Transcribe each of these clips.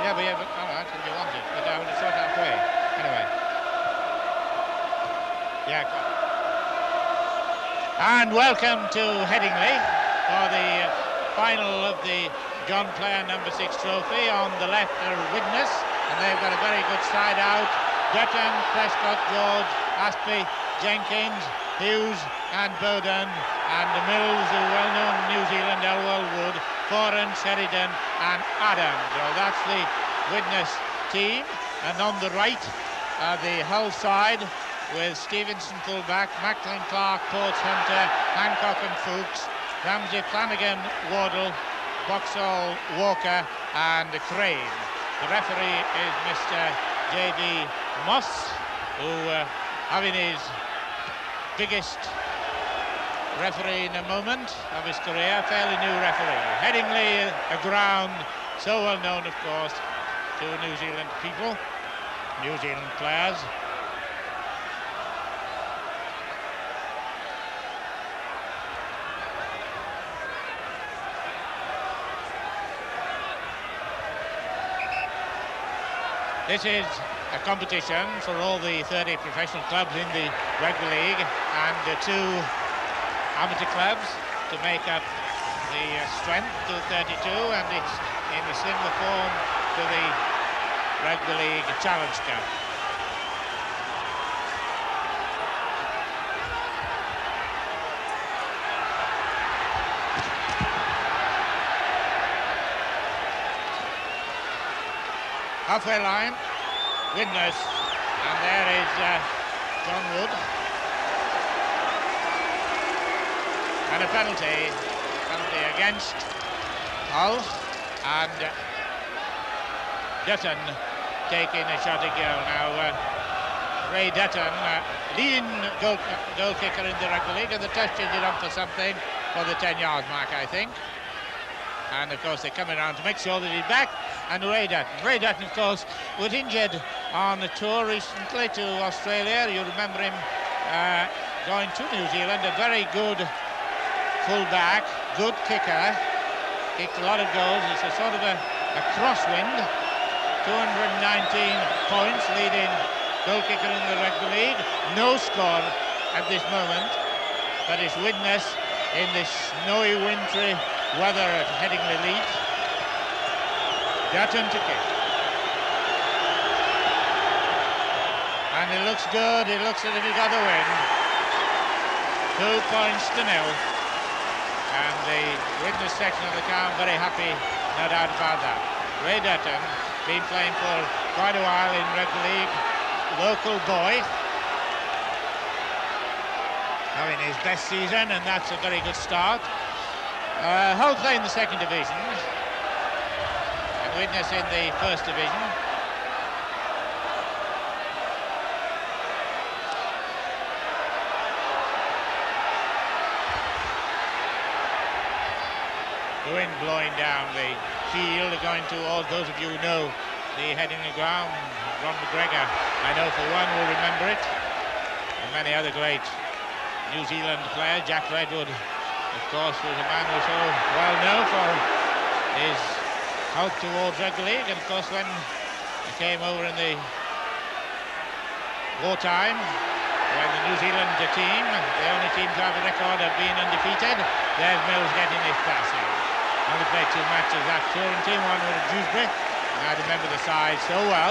Yeah, but all right, if you want it, but I would have thought halfway. Anyway. Yeah, come on. And welcome to Headingley for the final of the John Player No. 6 trophy. On the left are Widnes, and they've got a very good side out. Dutton, Prescott, George, Aspey, Jenkins, Hughes and Bowden, and the Mills, the well-known New Zealand Elwell Wood, Foran, Sheridan and Adams. So that's the Widnes team. And on the right, the Hull side with Stephenson fullback, Macklin, Clark, Portz, Hunter, Hancock and Foulkes, Ramsey, Flanagan, Wardell, Boxall, Walker and Crane. The referee is Mr. J.D. Moss, who having his biggest referee in a moment of his career, fairly new referee. Headingley, a ground so well known, of course, to New Zealand people, New Zealand players. This is a competition for all the 30 professional clubs in the Rugby League and the 2 amateur clubs to make up the strength to 32, and it's in a similar form to the Rugby League Challenge Cup. Halfway line, Widnes, and there is John Wood. And a penalty against Hull, and Dutton taking a shot at goal. Now, Ray Dutton, leading goal kicker in the Rugby League, and the touch it on for something for the 10-yard mark, I think. And of course they're coming around to make sure that he's back. And Ray Dutton, of course, was injured on a tour recently to Australia. You remember him going to New Zealand. A very good full-back, good kicker, kicked a lot of goals. It's a sort of a crosswind. 219 points, leading goal kicker in the Rugby League. No score at this moment, but it's Widnes in this snowy, wintry weather at Headingley Leeds. Dutton to kick. And it looks good, it looks as if he got the win. 2 points to 0. And the Widnes section of the camp very happy, no doubt about that. Ray Dutton, been playing for quite a while in Rugby League, local boy. Having his best season, and that's a very good start. Hull play in the 2nd division, and Widnes in the 1st division. The wind blowing down the field, going towards those of you who know the Headingley ground. Ron McGregor, I know for one, will remember it, and many other great New Zealand players. Jack Redwood, of course, was a man who was so well known for his help towards Rugby League, and of course when he came over in the wartime, when the New Zealand team, the only team to have a record of being undefeated, there's Mills getting his pass in. Only played 2 matches that touring team, one with Dewsbury, and I remember the side so well.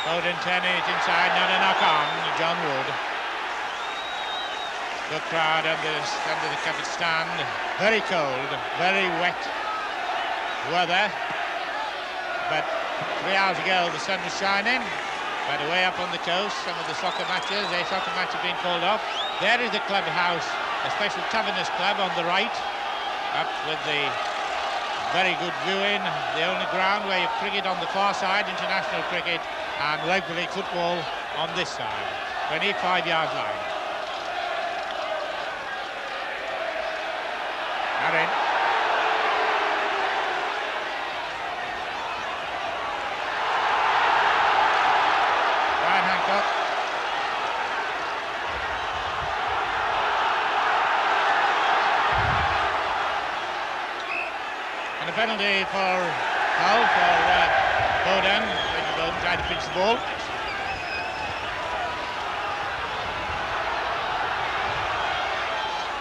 Bowden turning it inside, not a knock on, John Wood. Good crowd under the covered stand. Very cold, very wet weather. But 3 hours ago the sun was shining. But away up on the coast, some of the soccer matches have been called off. There is the clubhouse, a special Taverners club on the right, up with the very good viewing, the only ground where you cricket on the far side, international cricket, and Rugby League football on this side. 25-yard line. Aaron. Ryan Hancock. And a penalty for Hull for Bowden. Reg Bowden tried to pinch the ball.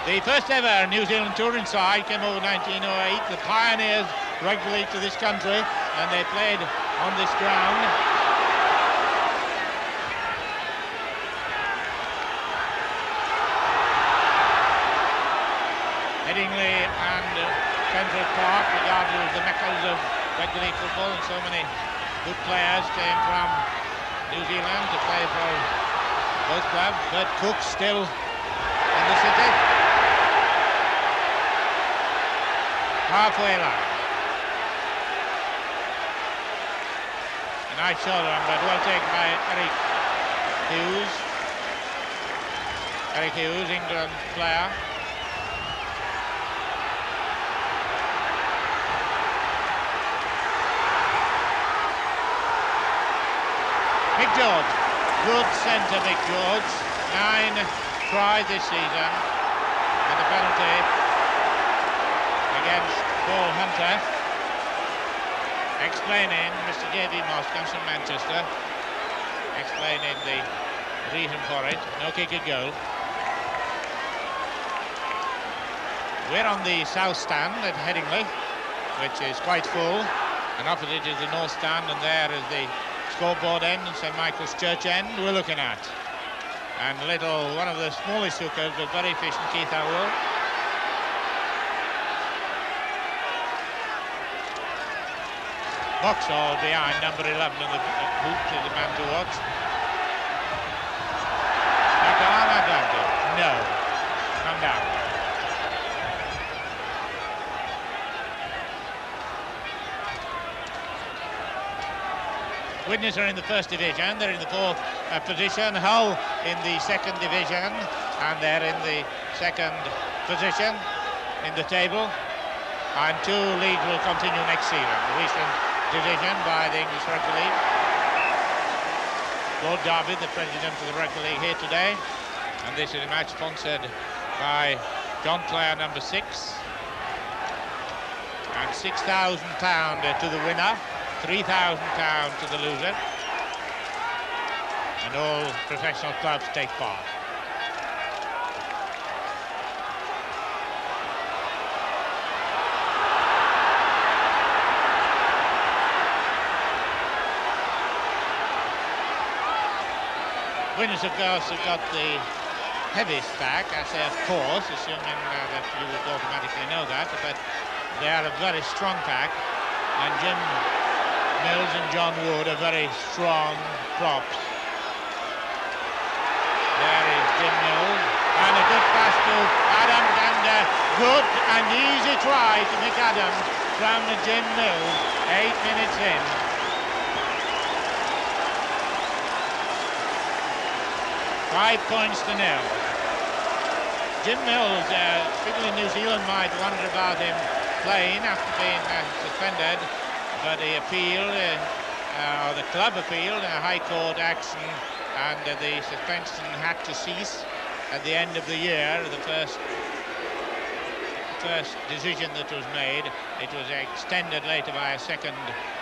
The first ever New Zealand touring side came over 1908, the pioneers rugby league to this country, and they played on this ground. Headingley and Central Park, regarded as the meccas of rugby league football, and so many good players came from New Zealand to play for both clubs. But Cook still in the city. Halfway line. A nice shoulder on, but well taken by Eric Hughes. Eric Hughes, England player. Mick George, good centre Mick George. 9 tries this season, and the penalty against Paul Hunter. Explaining, Mr. J.D. Moss comes from Manchester, explaining the reason for it. No kick at goal. We're on the south stand at Headingley, which is quite full, and opposite is the north stand, and there is the scoreboard end and St. Michael's Church end we're looking at. And one of the smallest hookers, but very efficient, Keith Elwell. Boxall behind number 11 in the boot is the man to watch. Arm advantage. No. Come down. Widnes are in the first division. They're in the 4th position. Hull in the 2nd division, and they're in the 2nd position in the table. And 2 leagues will continue next season. The Eastern Division by the English Rugby League. Lord Darby, the president of the Rugby League, here today, and this is a match sponsored by John Player number 6, and £6,000 to the winner, £3,000 to the loser, and all professional clubs take part. Widnes, of course, have got the heaviest pack. I say, of course, assuming that you would automatically know that, but they are a very strong pack, and Jim Mills and John Wood are very strong props. There is Jim Mills, and a good pass to Adams, and a good and easy try to Mick Adams from Jim Mills, 8 minutes in. 5 points to 0. Jim Mills, people in New Zealand might wonder about him playing after being suspended, but he appealed, or the club appealed in a High Court action, and the suspension had to cease at the end of the year. The first decision that was made, it was extended later by a second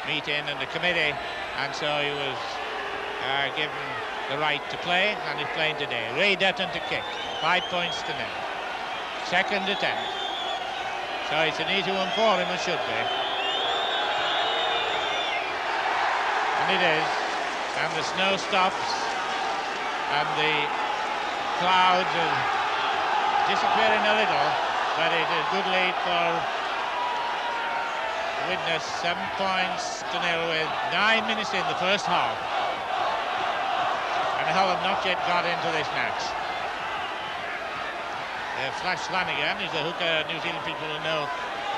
meeting and a committee, and so he was given the right to play, and he's playing today. Ray Dutton to kick, 5 points to 0. Second attempt. So it's an easy one for him, it should be. And it is. And the snow stops, and the clouds are disappearing a little, but it is a good lead for Widnes, 7 points to 0 with 9 minutes in the first half. And Hull have not yet got into this match. Flash Flanagan is the hooker. New Zealand people will know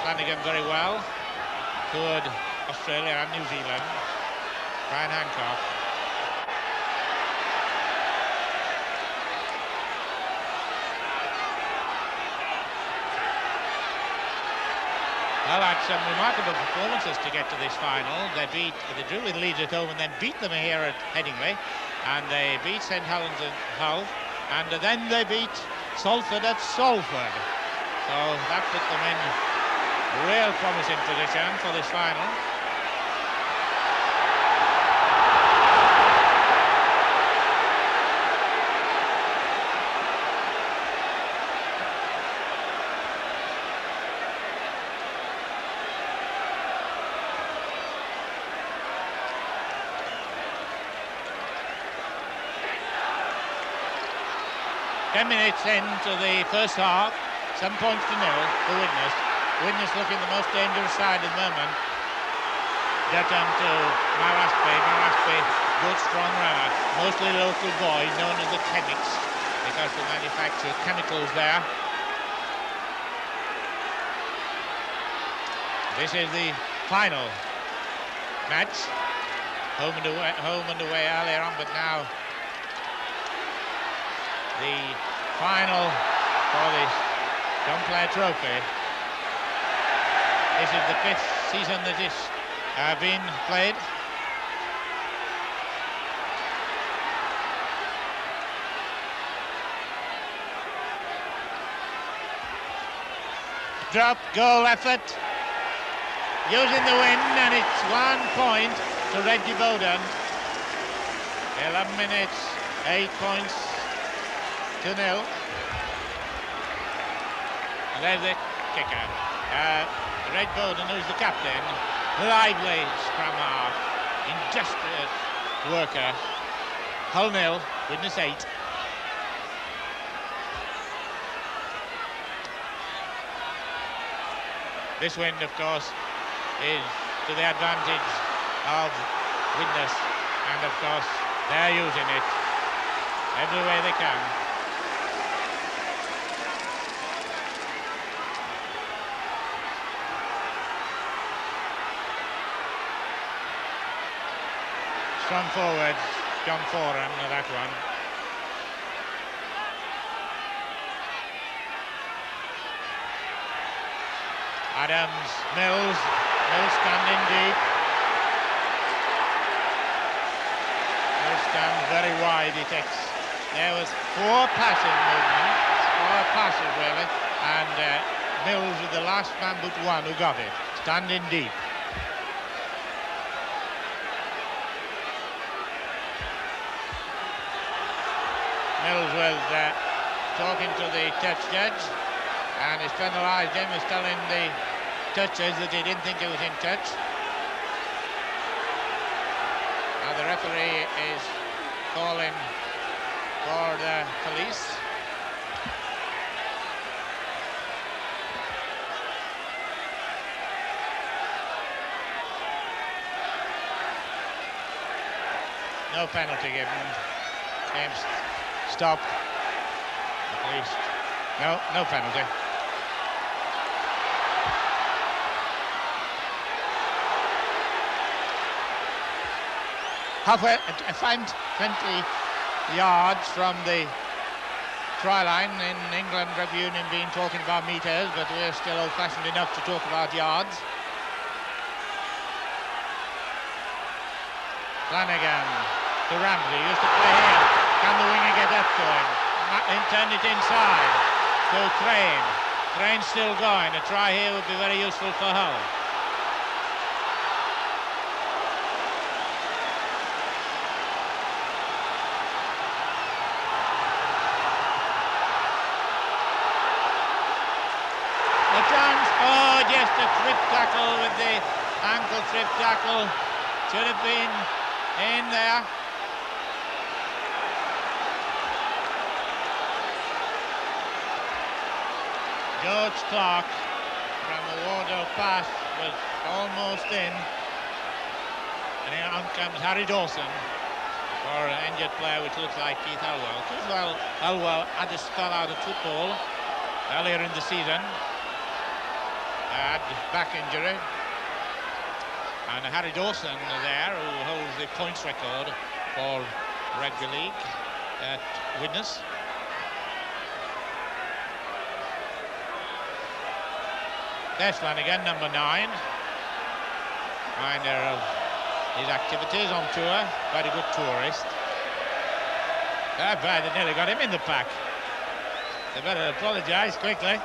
Flanagan very well. Toured Australia and New Zealand. Brian Hancock. Hull had some remarkable performances to get to this final. They drew with Leeds at home and then beat them here at Headingley. And they beat St Helens and Hull, and then they beat Salford at Salford. So that put them in real promising position for this final. Ten minutes into the first half, 7 points to 0 for Widnes. Widnes looking the most dangerous side at the moment. Dutton to Aspey. Aspey, good strong runner, mostly local boy, known as the Chemics, because they manufacture chemicals there. This is the final match. Home and away earlier on, but now the final for this John Player Trophy. This is the 5th season that it's been played. Drop goal effort, using the wind, and it's 1 point to Reg Bowden. 11 minutes, 8 points to 0. And there's the kicker. Reg Bowden, who's the captain, lively scrum half, industrious worker. Hull 0, Widnes 8. This wind, of course, is to the advantage of Widnes, and of course they're using it every way they can. Strong forwards, John Foran, that one. Adams, Mills standing deep. Mills stands very wide, he takes. There was 4 passing movements, 4 passes really, and Mills was the last man but one who got it, standing deep. Mills was talking to the touch judge, and he's penalised him. He's telling the touchers that he didn't think he was in touch. Now the referee is calling for the police. No penalty given. Game's stopped. At least. No penalty. Halfway, 20 yards from the try line. In England, Rugby Union been talking about metres, but we're still old-fashioned enough to talk about yards. Flanagan to Ramsey, used to play here. Can the winger get that going? Macklin turned it inside to Crane. Crane's still going. A try here would be very useful for Hull. The chance, oh, just a trip tackle with the ankle trip tackle. Should have been in there. George Clark from the Wardell pass was almost in, and here on comes Harry Dawson for an injured player which looks like Keith Elwell. Elwell had a spell out of football earlier in the season, had back injury, and Harry Dawson there, who holds the points record for Rugby League at Widnes. There's Flanagan, number 9. Reminder of his activities on tour. Very good tourist. That bad, they nearly got him in the pack. They better apologise quickly.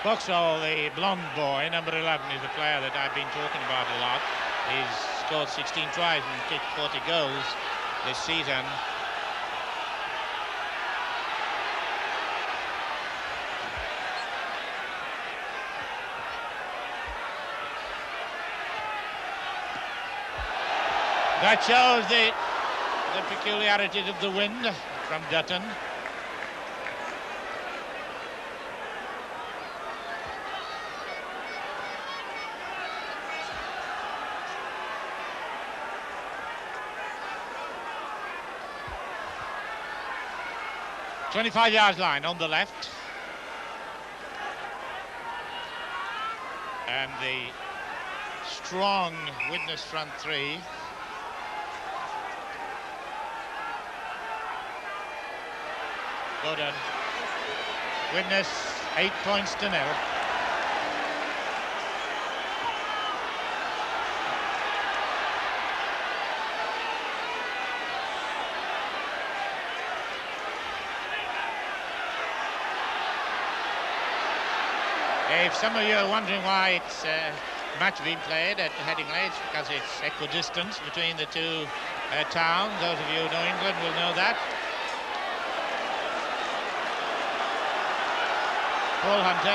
Boxall, the blonde boy, number 11, is a player that I've been talking about a lot. He's scored 16 tries and kicked 40 goals this season. That shows the peculiarities of the wind from Dutton. "25-yard line on the left, and the strong Widnes front three. Bowden. Widnes 8 points to 0. If some of you are wondering why it's match being played at Headingley, it's because it's equidistant between the two towns. Those of you who know England will know that. Ball hunter.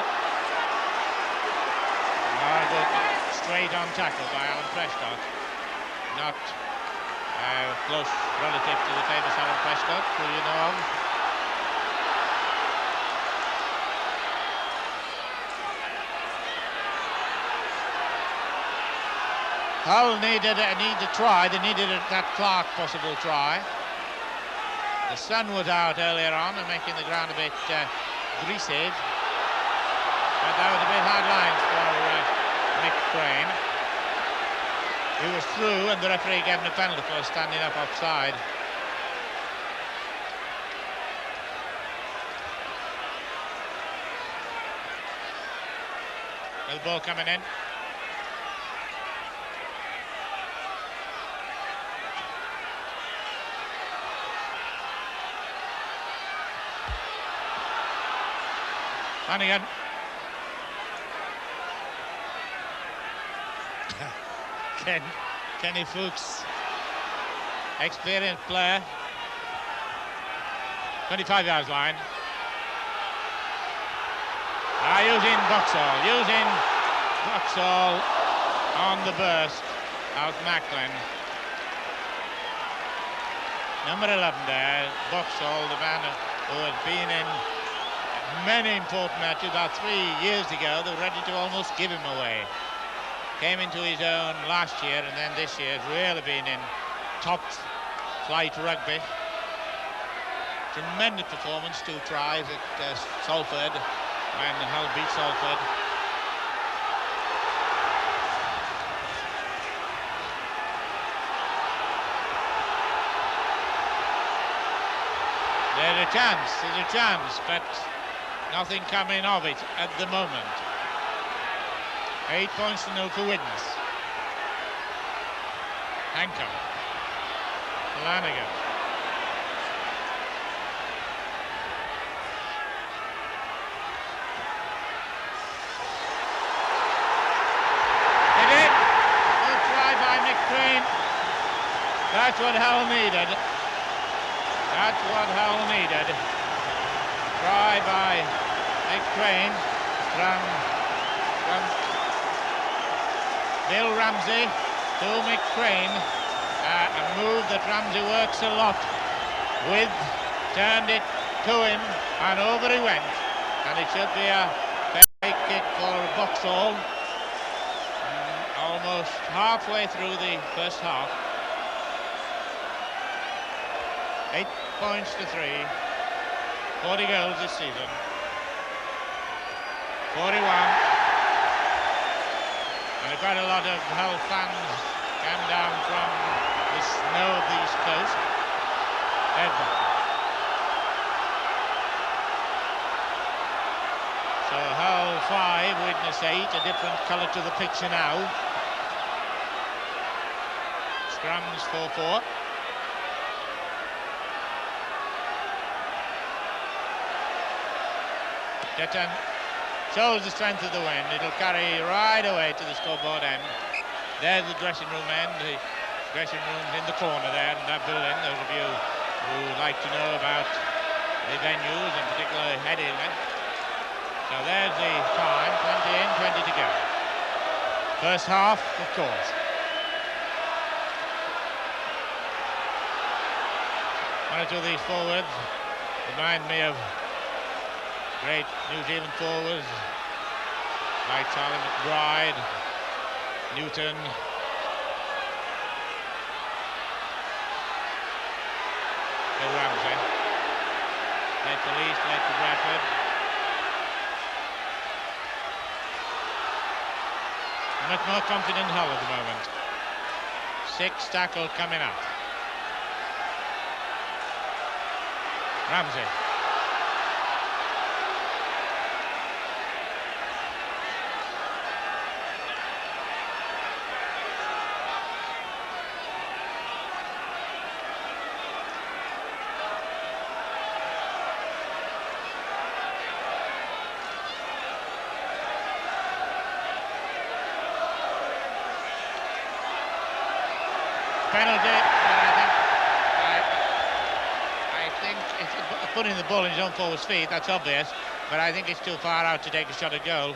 Good straight on tackle by Alan Prescott. Not close relative to the famous Alan Prescott, who you know of. Hull needed a try. They needed that Clark possible try. The sun was out earlier on and making the ground a bit greasy. But that was a bit hard lines for Mick Crane. He was through and the referee gave him a penalty for standing up offside. There's the ball coming in. Flanagan. Kenny Foulkes, experienced player. 25-yard line. Using Boxall on the burst. Alf Macklin. Number 11 there, Boxall, the man who had been in many important matches. About 3 years ago, they were ready to almost give him away. Came into his own last year, and then this year has really been in top flight rugby. Tremendous performance, 2 tries at Salford when Hull beat Salford. There's a chance, but nothing coming of it at the moment. 8 points to 0 for Widnes. Hancock. Flanagan. Hit it. Good try by Mick Crane. That's what Hull needed. Try by Mick Crane from Bill Ramsey to Mick Crane, a move that Ramsey works a lot with, turned it to him and over he went, and it should be a fake kick for Boxall. Almost halfway through the first half. 8 points to 3, 40 goals this season, 41. And quite a lot of Hull fans came down from the snow of the East Coast. So Hull 5, Widnes 8, a different colour to the picture now. Scrums 4-4. Dutton shows the strength of the wind. It'll carry right away to the scoreboard end. There's the dressing room end. The dressing room's in the corner there in that building. Those of you who like to know about the venues, in particular Headingley. So there's the time, 20 in, 20 to go. First half, of course. One or two of these forwards remind me of great New Zealand forwards like Charlie McBride, Newton. Bill Ramsey. Played for Leeds, played for Bradford. Much more confident Hull at the moment. 6 tackle coming up. Ramsey. Penalty, I think it's putting the ball in his own forward's feet, that's obvious, but I think it's too far out to take a shot at goal.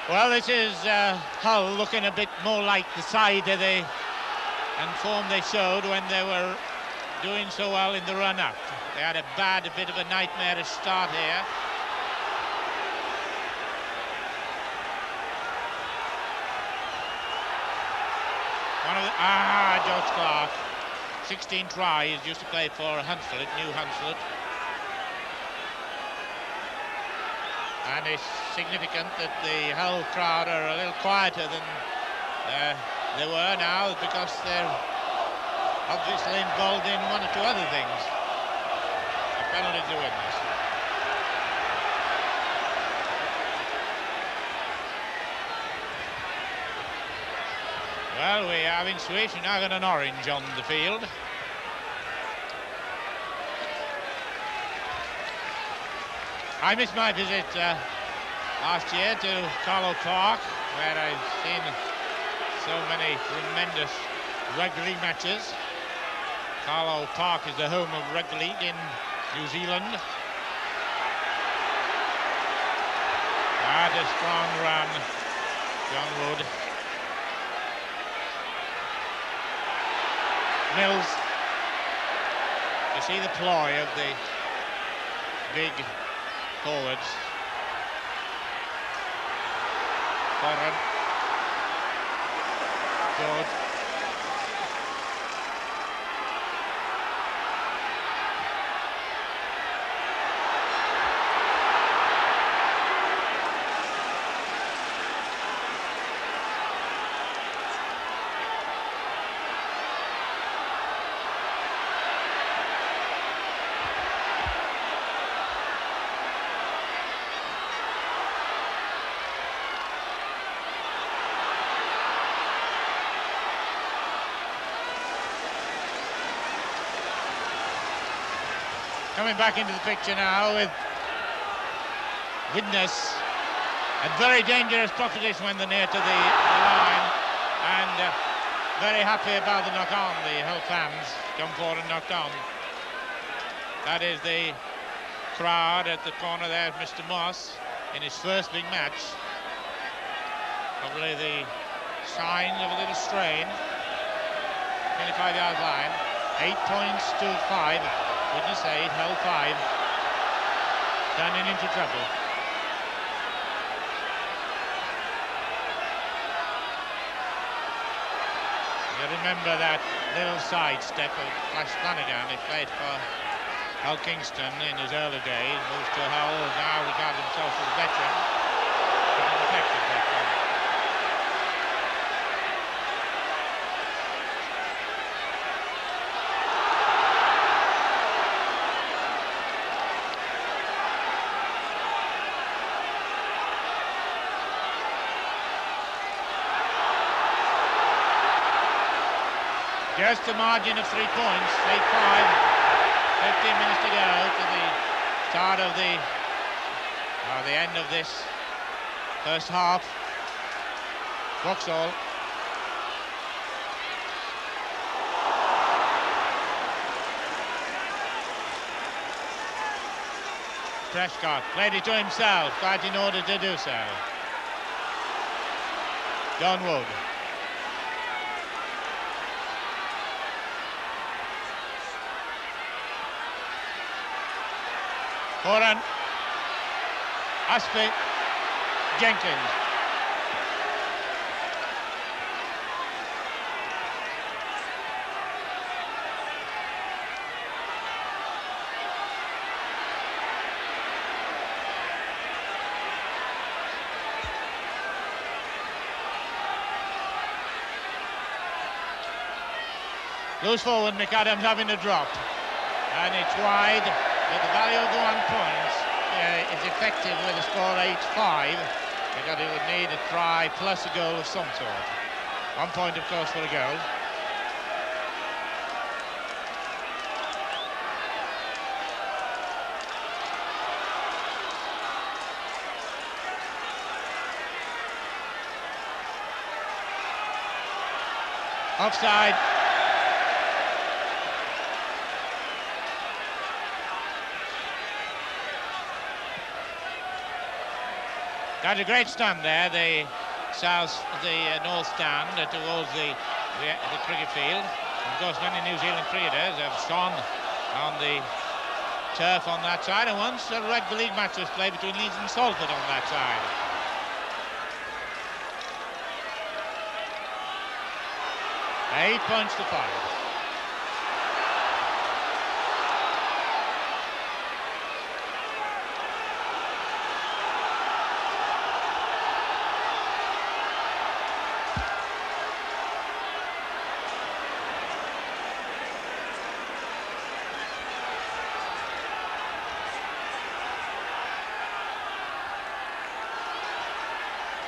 Well, this is Hull looking a bit more like the side of the and form they showed when they were doing so well in the run-up. They had a bit of a nightmarish start here. George Clark, 16 tries, used to play for Hunslet, New Hunslet. And it's significant that the Hull crowd are a little quieter than they were now, because they're obviously involved in one or two other things. A penalty to Widnes. Well, we have in Swiss now got an orange on the field. I missed my visit last year to Carlo Park, where I've seen so many tremendous rugby league matches. Carlo Park is the home of rugby league in New Zealand. What a strong run, John Wood. Mills. You see the ploy of the big forwards. Foran. George. Coming back into the picture now with Widnes, a very dangerous proposition when they're near to the line, and very happy about the knock-on. The Hull fans come forward and knocked on. That is the crowd at the corner there of Mr. Moss in his first big match. Probably the signs of a little strain. 25-yard line, 8 points to 5. Widnes 8, Hull 5. Turning into trouble. You remember that little sidestep of Flanagan. He played for Hull Kingston in his early days, moved to Hull, now regards himself as a veteran, but an effective veteran. Just a margin of 3 points, 8-5. 15 minutes to go to the start of the end of this first half. Boxall. Prescott played it to himself, but in order to do so. John Wood. Foran. Aspey. Jenkins. Loose forward, Mick Adams having a drop, and it's wide, but the value of the 1 point is effective with a score 8-5, because it would need a try plus a goal of some sort. 1 point, of course, for a goal. Offside. Got a great stand there, the north stand towards the cricket field. Of course, many New Zealand cricketers have shone on the turf on that side, and once a Rugby League match was played between Leeds and Salford on that side. Eight points to 5.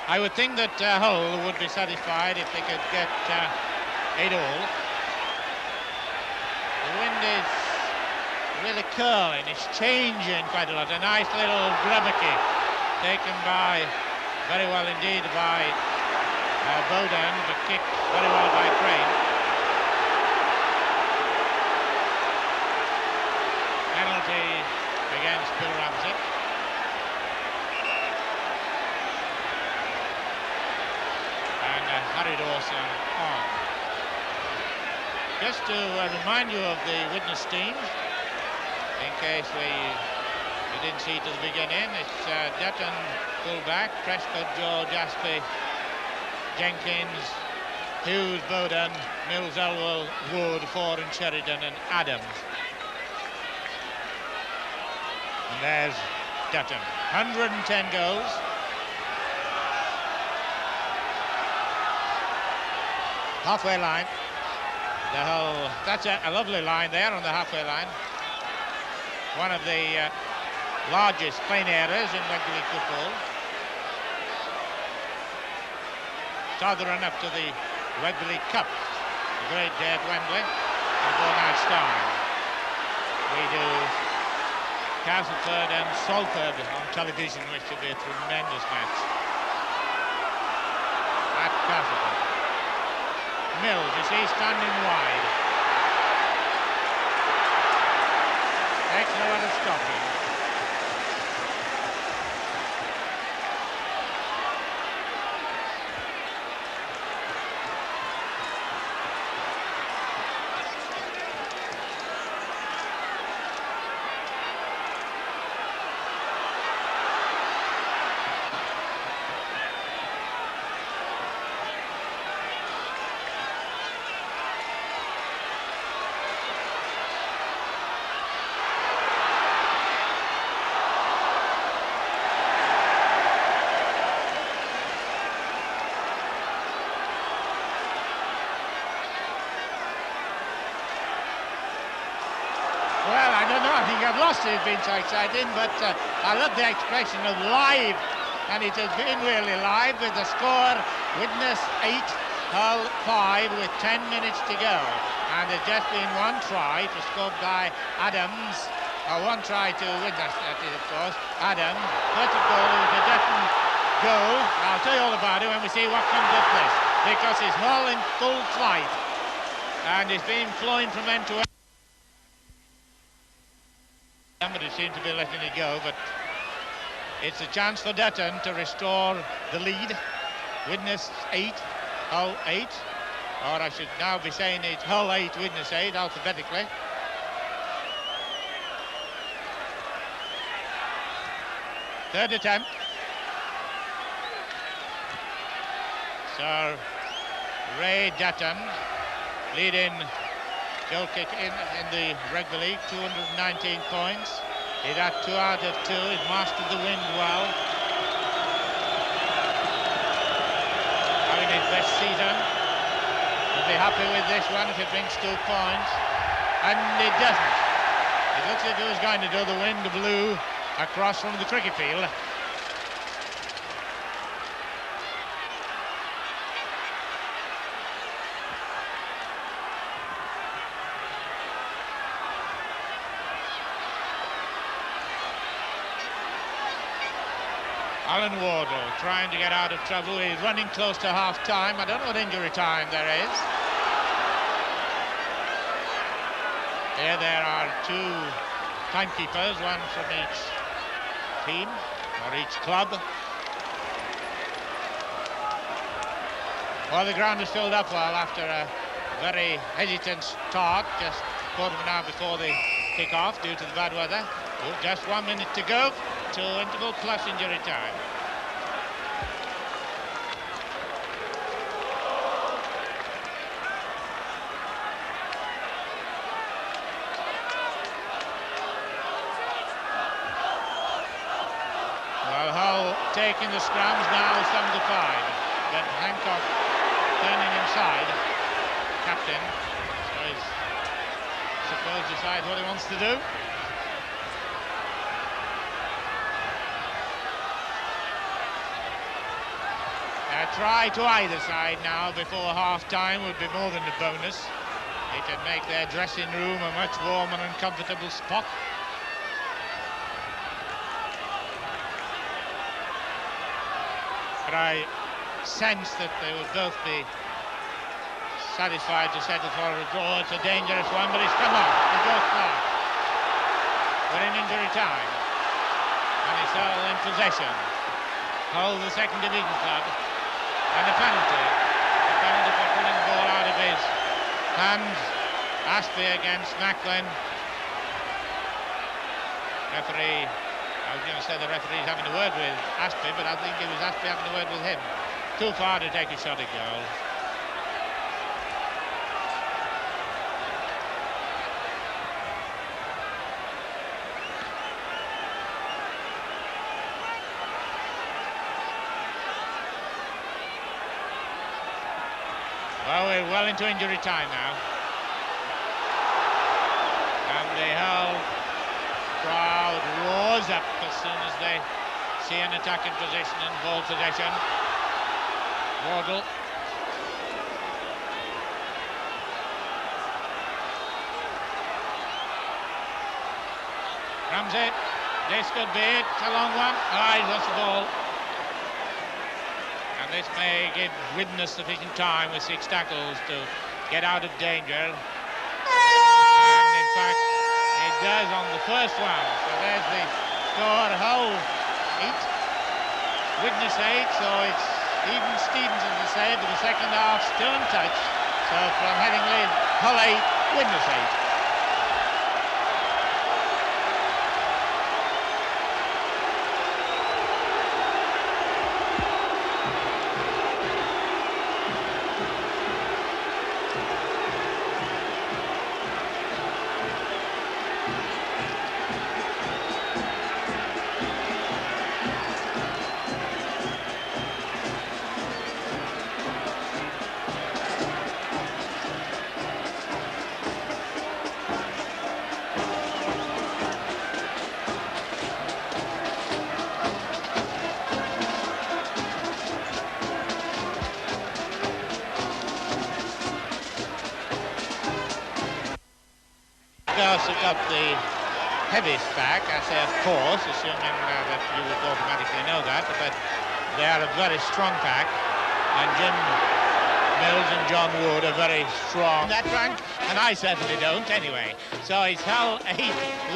I would think that Hull would be satisfied if they could get 8 all. The wind is really curling, it's changing quite a lot. A nice little grubber kick taken by, very well indeed, by Bowden, but kicked very well by Crane. Penalty against Bill Ramsey. Harry Dawson on. Just to remind you of the Widnes team, in case you didn't see it at the beginning, it's Dutton fullback, Prescott, George, Aspey, Jenkins, Hughes, Bowden, Mills, Elwell, Wood, Foran, Sheridan and Adams. And there's Dutton, 110 goals. Halfway line, that's a lovely line there on the halfway line. One of the largest plain areas in Rugby League football. Start the run up to the Rugby League Cup, the great day at Wembley, in 4 nights' time. We do Castleford and Salford on television, which will be a tremendous match at Castleford. Mills, you see, standing wide. Takes no other stopping. I've lost it, it's been so exciting, but I love the expression of live, and it has been really live with the score Widnes 8, Hull 5 with 10 minutes to go. And there's just been one try to score by Adams. One try to Widnes, that is, of course. Adams, first goal, it was a Dutton goal. I'll tell you all about it when we see what comes of this, because it's Hull in full flight, and it's been flowing from end to end. Somebody seemed to be letting it go, but it's a chance for Dutton to restore the lead. Widnes 8, Hull 8, or I should now be saying it's Hull 8, Widnes 8, alphabetically. Third attempt. So Ray Dutton leading goal kick in the Rugby League, 219 points. He's had 2 out of 2. He's mastered the wind well. Having his best season. He'll be happy with this one if it brings 2 points. And it doesn't. It looks as if it was going to do. The wind blew across from the cricket field. Alan Wardell trying to get out of trouble. He's running close to half-time. I don't know what injury time there is. Here there are 2 timekeepers, one from each team or each club. Well, the ground is filled up well after a very hesitant start, just a quarter of an hour before the kick-off due to the bad weather. Oh, just 1 minute to go to interval plus injury time. Well, Hull taking the scrums now, 7-5. But Hancock turning inside, captain, so he's suppose decides what he wants to do. A try to either side now before half-time would be more than a bonus. It would make their dressing room a much warmer and comfortable spot. But I sense that they would both be satisfied to settle for a draw. It's a dangerous one, but it's come off. They both fly. We're in injury time. And it's all in possession. Hull, the second division club. And a penalty. A penalty for pulling the ball out of his hands. Aspey against Macklin. Referee, I was going to say the referee's having a word with Aspey, but I think it was Aspey having a word with him. Too far to take a shot at goal. Well, we're well into injury time now. And the Hull crowd roars up as soon as they see an attacking position and ball possession. Wardell. Ramsey. This could be it. It's a long one. Ah, he's lost the ball. And this may give Widnes sufficient time with 6 tackles to get out of danger. And in fact, it does on the first one. So there's the score. Hull 8, Widnes 8. So it's even Stephenson to say, but the second half still untouched. So from Headingley, Hull 8, Widnes 8. course, they've got the heaviest pack. I say, of course, assuming that you would automatically know that, but they are a very strong pack, and Jim Mills and John Wood are very strong in that rank, and I certainly don't anyway. So it's Hull 8,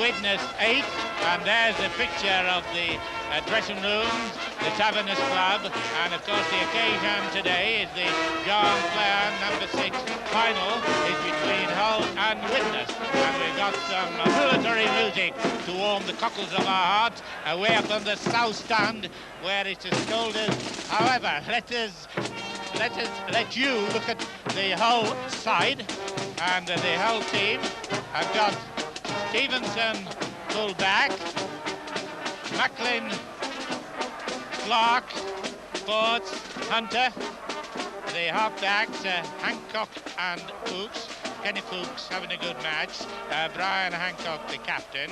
Widnes 8, and there's a picture of the dressing rooms, the Taverners Club, and of course the occasion today is the John Player number 6 final is between Hull and Widnes, and we've got some military music to warm the cockles of our hearts away up on the south stand where it's as cold as. However, let you look at the Hull side, and the Hull team have got Stephenson full back, Macklin, Clark, Portz, Hunter, the half-backs, Hancock and Foulkes. Kenny Foulkes having a good match, Brian Hancock the captain,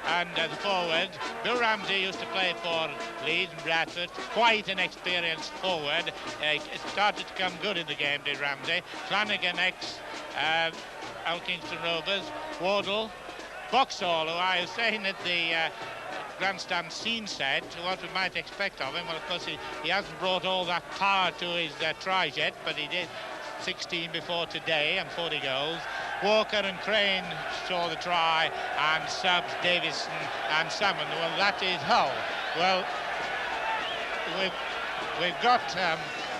and the forward, Bill Ramsey used to play for Leeds and Bradford, quite an experienced forward. It started to come good in the game, did Ramsey. Flanagan ex Alkingston Rovers, Wardell, Boxall, who I was saying at the grandstand scene set, what we might expect of him. Well, of course, he hasn't brought all that power to his tries yet, but he did 16 before today and 40 goals. Walker and Crane saw the try, and subs Davison and Salmon. Well, that is Hull. Well, we've got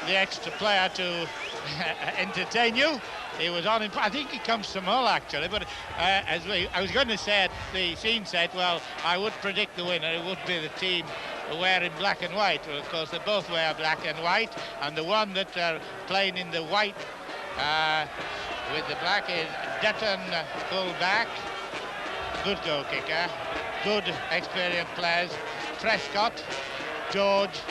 the extra player to entertain you. He was on, I think he comes from Hull actually, but I was going to say at the scene set, well, I would predict the winner. It would be the team wearing black and white. Well, of course, they both wear black and white, and the one that are playing in the white with the black is Dutton, full back, good goal kicker, good experienced players, Prescott, George,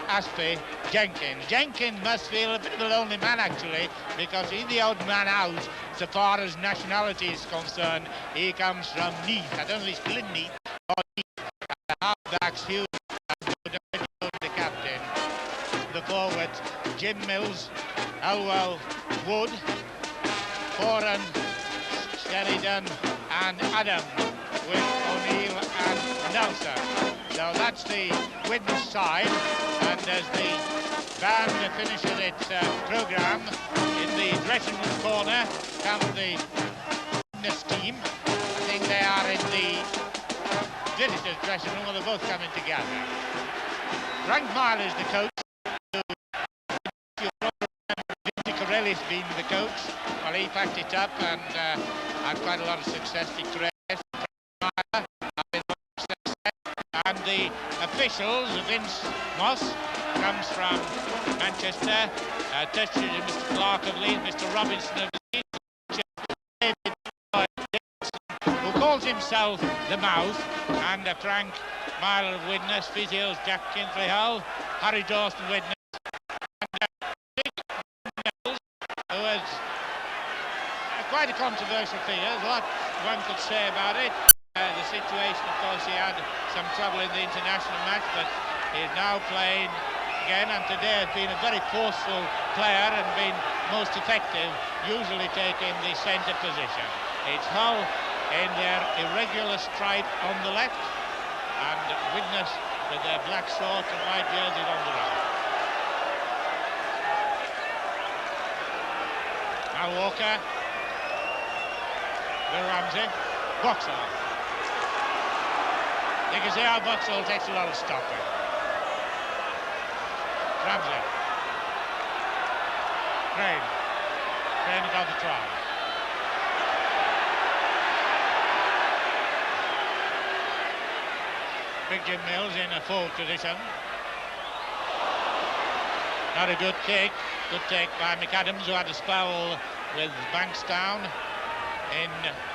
Aspey, Jenkins. Jenkins must feel a bit of a lonely man actually, because he's the odd man out so far as nationality is concerned. He comes from Neath. I don't know if he's still in Neath or Neath. Half-backs Hughes and the captain. The forwards, Jim Mills, Elwell, Wood, Foran, Sheridan and Adams, with O'Neill and Nelson. So that's the Widnes side, and as the band finishes its programme, in the dressing room corner comes the Widnes team. I think they are in the visitors' dressing room, they're both coming together. Frank Mile is the coach. Corelli's been the coach. Well, he packed it up and had quite a lot of success. And the officials, Vince Moss, comes from Manchester, touches Mr. Clark of Leeds, Mr. Robinson of Leeds, who calls himself the Mouth, and Frank Mile of Widnes, physios Jack Kinsley Hull, Harry Dawson Widnes, who was quite a controversial figure. There's a lot one could say about it. The situation, of course, he had some trouble in the international match, but he's now playing again, and today has been a very forceful player and been most effective, usually taking the centre position. It's Hull in their irregular stripe on the left, and Widnes with their black shorts and white jerseys on the right. Now Walker, Bill Ramsey, Boxall. You can see how Boxall takes a lot of stopping. Ramsey. Crane. Crane got the try. Big Jim Mills in a full position. Not a good kick. Good take by Mick Adams, who had a spell with Bankstown in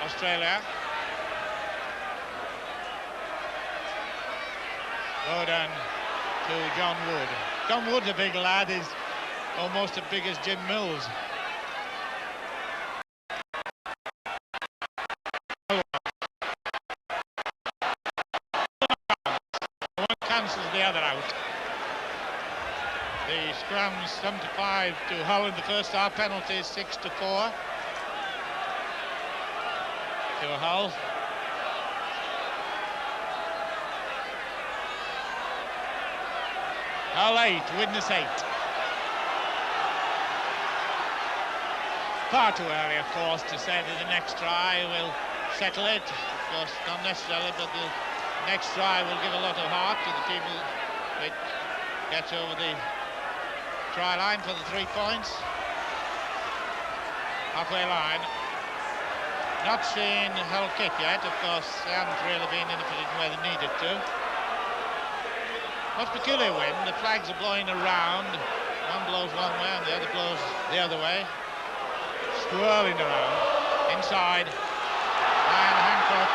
Australia. Bowden to John Wood. John Wood's a big lad, he's almost as big as Jim Mills. One cancels the other out. The scrum's 75 to Hull in the first half, penalties 6-4 to Hull. Hull 8, Widnes 8. Far too early, of course, to say that the next try will settle it. Of course, not necessarily, but the next try will give a lot of heart to the team that gets over the try line for the 3 points. Halfway line. Not seen Hull kick yet, of course, they haven't really been in a position where they needed to. What's peculiar wind, the flags are blowing around. One blows one way and the other blows the other way. Swirling around. Inside. And Hancock.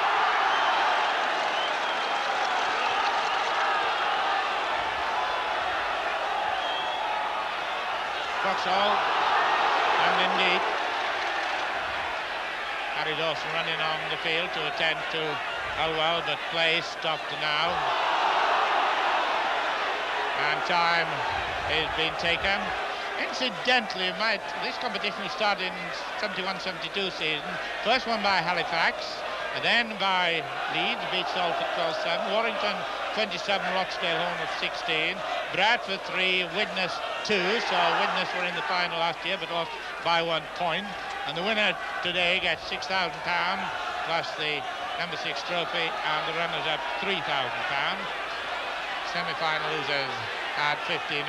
Boxall. And indeed. Harry Dawson running on the field to attend to Elwell, but play stopped now. And time is being taken. Incidentally, this competition was started in 71-72 season. First one by Halifax, and then by Leeds, beat Salford 12-7. Warrington 27, Rochdale home of 16. Bradford 3, Widnes 2. So Widnes were in the final last year, but lost by 1 point. And the winner today gets £6,000 plus the number 6 trophy, and the runners-up £3,000. Semi-final losers had £1,500,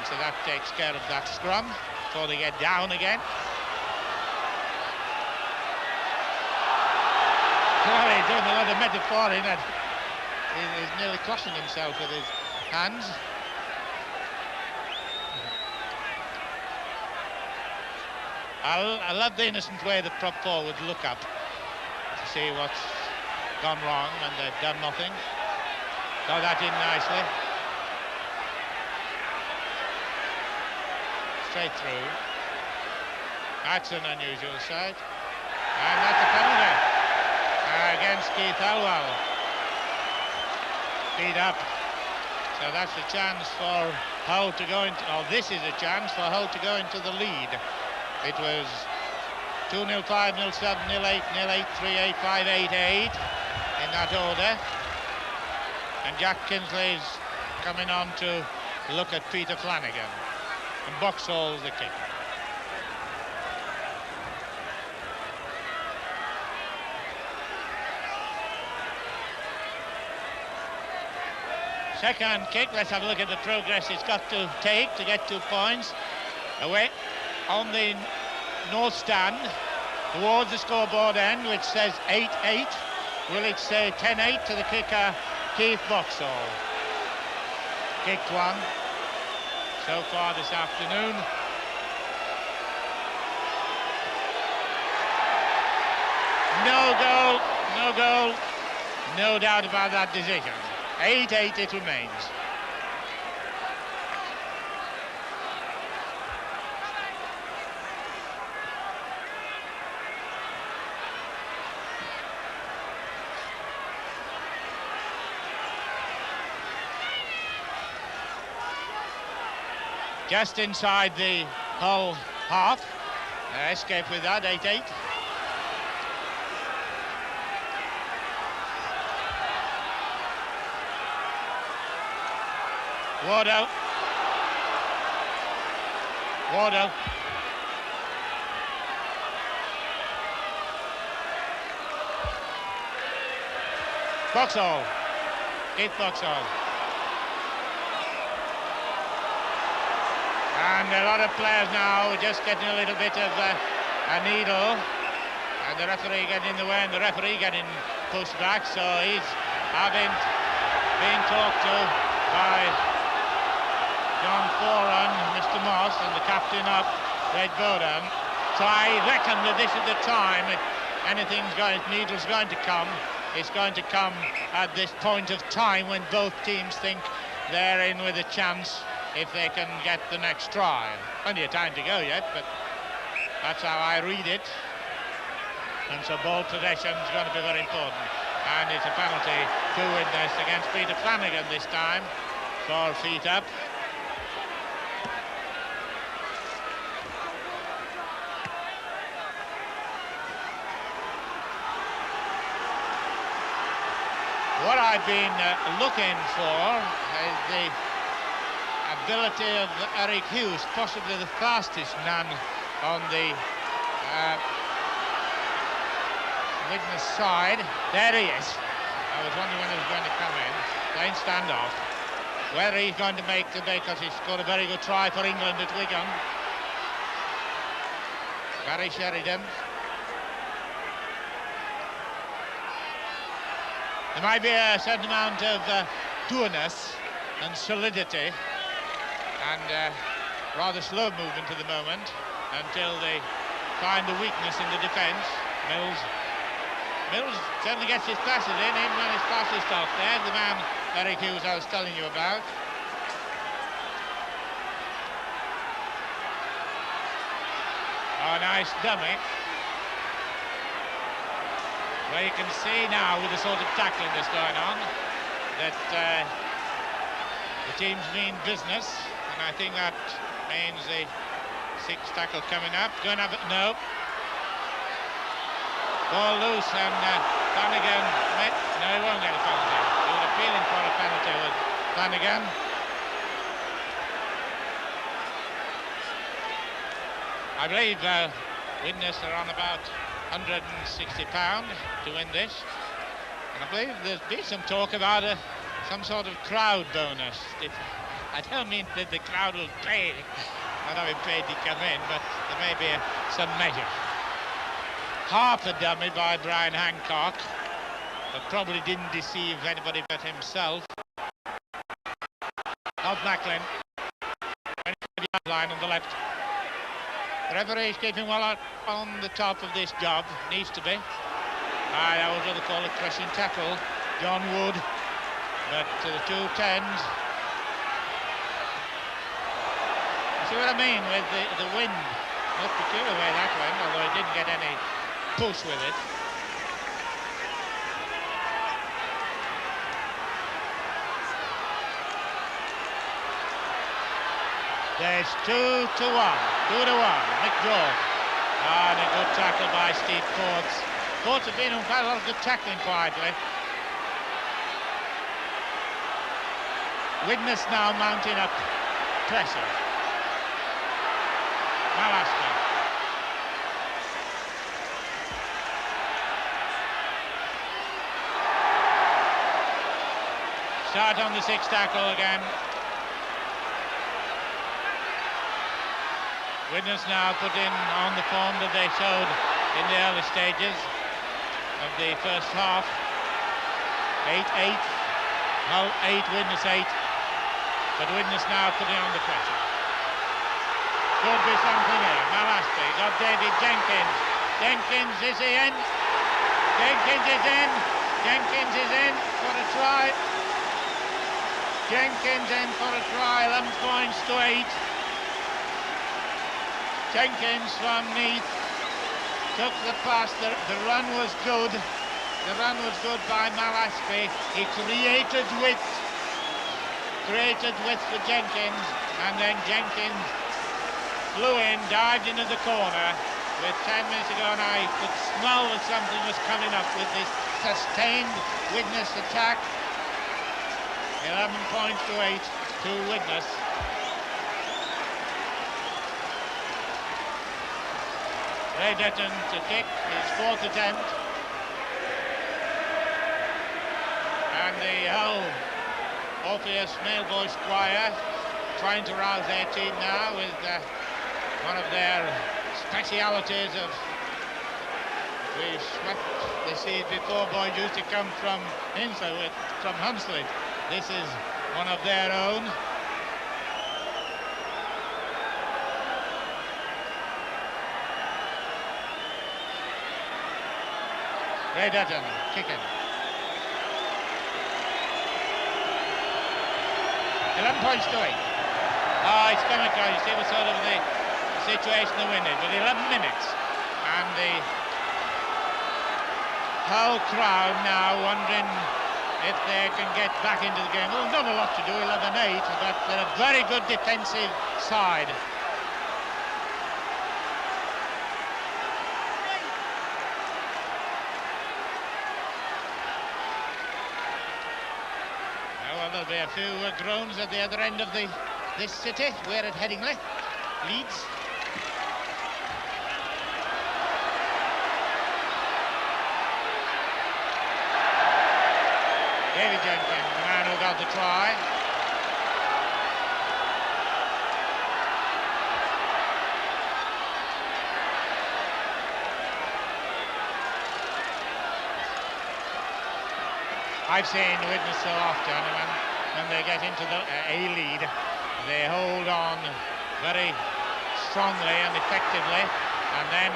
so that takes care of that scrum before they get down again. Well, he's doing a lot of metaphor in that. He's nearly crossing himself with his hands. I love the innocent way the prop forward look up to see what's gone wrong, and they've done nothing. Got that in nicely. Straight through. That's an unusual sight. And that's a penalty against Keith Elwell. Speed up. So that's a chance for Hull to go into, or this is a chance for Hull to go into the lead. It was 2-0, 5-0, 7-0, 8-0, 8-3, 8-5, 8-8 in that order. And Jack Kinsley's coming on to look at Peter Flanagan. And Boxall's the kick. Second kick, let's have a look at the progress it's got to take to get 2 points. Away on the north stand towards the scoreboard end, which says 8-8. Will it say 10-8 to the kicker, Keith Boxall? Kicked one so far this afternoon. No goal, no goal, no doubt about that decision. 8-8 it remains. Just inside the Hull half. Escape with that, 8-8. Wardell. Wardell. Boxall. Keith Boxall. And a lot of players now just getting a little bit of a needle, and the referee getting in the way, and the referee getting pushed back, so he's having been talked to by John Foran, Mr. Moss, and the captain of Reg Bowden. So I reckon that this is the time, if needle's going to come, it's going to come at this point of time when both teams think they're in with a chance if they can get the next try. Plenty of time to go yet, but that's how I read it. And so ball possession is going to be very important. And it's a penalty to Widnes against Peter Flanagan this time for feet up. What I've been looking for is the ability of Eric Hughes, possibly the fastest man on the Widnes side. There he is. I was wondering when he was going to come in. Playing standoff. Whether he's going to make the day, because he scored a very good try for England at Wigan. Gary Sheridan. There might be a certain amount of dourness and solidity and rather slow movement at the moment until they find the weakness in the defence. Mills certainly gets his passes in, even when his passes off. There's the man, Eric Hughes, I was telling you about. Oh, nice dummy. Well, you can see now with the sort of tackling that's going on that the teams mean business, and I think that means the sixth tackle coming up. Going up, no. Ball loose and Flanagan, no, he won't get a penalty. He was appealing for a penalty with Flanagan. I believe Widnes are on about £160 to win this. And I believe there's been some talk about some sort of crowd bonus. I don't mean that the crowd will pay, not having paid to come in, but there may be some measure. Half a dummy by Brian Hancock, but probably didn't deceive anybody but himself. Alf Macklin, the outline on the left. The referee is keeping well out on the top of this job, needs to be. That was what they call a crushing tackle, John Wood, but to the 210s. You see what I mean with the wind? Not peculiar way that went, although he didn't get any push with it. There's 2-1, 2-1, Mick Crane. And a good tackle by Steve Portz. Portz have been on quite a lot of good tackling quietly. Widnes now mounting up pressure. Aspey. Start on the sixth tackle again. Widnes now put in on the form that they showed in the early stages of the first half. 8-8, Hull 8, Widnes 8, but Widnes now putting on the pressure. Could be something here. Aspey got David Jenkins. Jenkins is in. Jenkins is in. Jenkins is in for a try. Jenkins in for a try. 11 points to 8. Jenkins from Neath took the pass. The run was good. The run was good by Aspey. He created width for Jenkins, and then Jenkins flew in, dived into the corner. With 10 minutes to go, and I could smell that something was coming up with this sustained Widnes attack. 11 points to 8 to Widnes. Ray Dutton to kick his fourth attempt. And the Hull Orpheus Mailboy Squire trying to rouse their team now with one of their specialities of, we've swept the seas before, boys used to come from from Hunslet. This is one of their own. Ray Dutton kicking. 11 points to 8. Oh, it's coming close. You see the sort of the situation they're winning. With 11 minutes. And the Hull crowd now wondering if they can get back into the game. Well, not a lot to do, 11-8, but they're a very good defensive side. Well, there'll be a few groans at the other end of the this city. We're at Headingley Leeds. David Jenkins, the man who got the try. I've seen Widnes so often, when they get into the a lead, they hold on very strongly and effectively, and then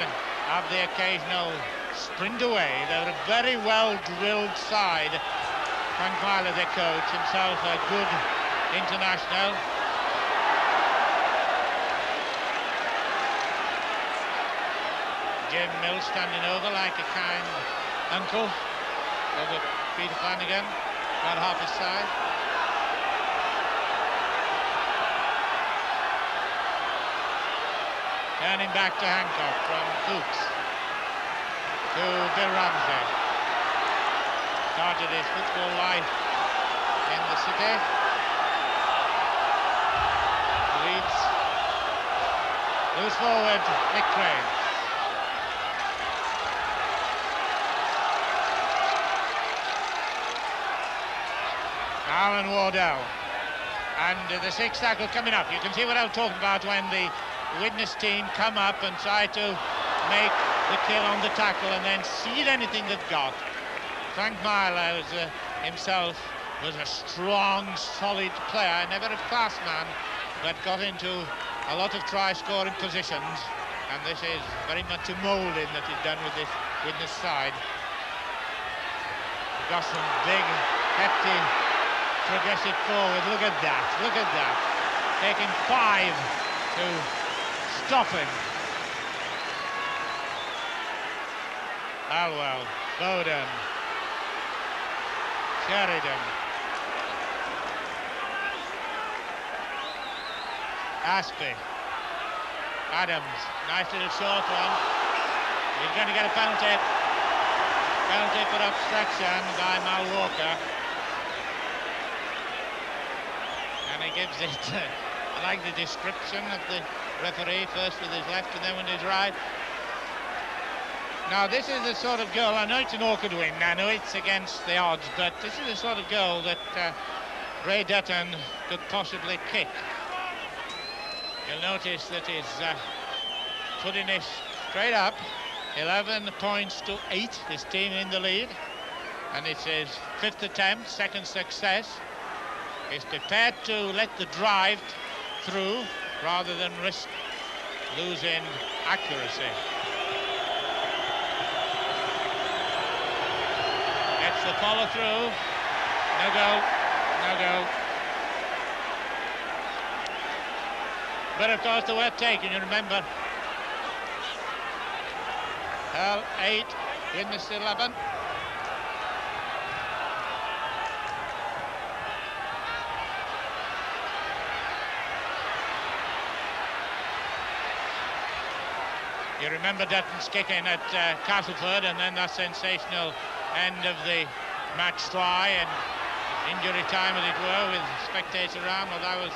have the occasional sprint away. They're a very well drilled side. Frank Myler, their coach, himself a good international. Jim Mills standing over like a kind uncle over Peter Flanagan, about half his side. Turning back to Hancock from Foulkes to Bill Ramsey. Started his football life in the city. Leeds. Loose forward, Mick Crane. Alan Wardell. And the sixth tackle coming up. You can see what I was talking about when the Widnes team come up and try to make the kill on the tackle and then see anything they've got. Frank Myler himself was a strong, solid player, never a fast man, but got into a lot of try-scoring positions, and this is very much a moulding that is done with this Widnes side. Got some big, hefty, progressive forward. Look at that, taking 5 to stop him. Elwell, Bowden, Sheridan, Aspey, Adams, nice little short one. He's going to get a penalty. Penalty for obstruction by Mal Walker. And he gives it, I like the description of the referee, first with his left and then with his right. Now this is the sort of goal, I know it's an awkward win, I know it's against the odds, but this is the sort of goal that Ray Dutton could possibly kick. You'll notice that he's putting it straight up, 11 points to 8, his team in the lead, and it's his 5th attempt, 2nd success. He's prepared to let the drive through rather than risk losing accuracy. Gets the follow through. No goal. No goal. But of course the worth taking, you remember. Hull 8, Widnes 11. You remember Dutton's kicking at Castleford, and then that sensational end of the match try and injury time, as it were, with spectators around. Well, that was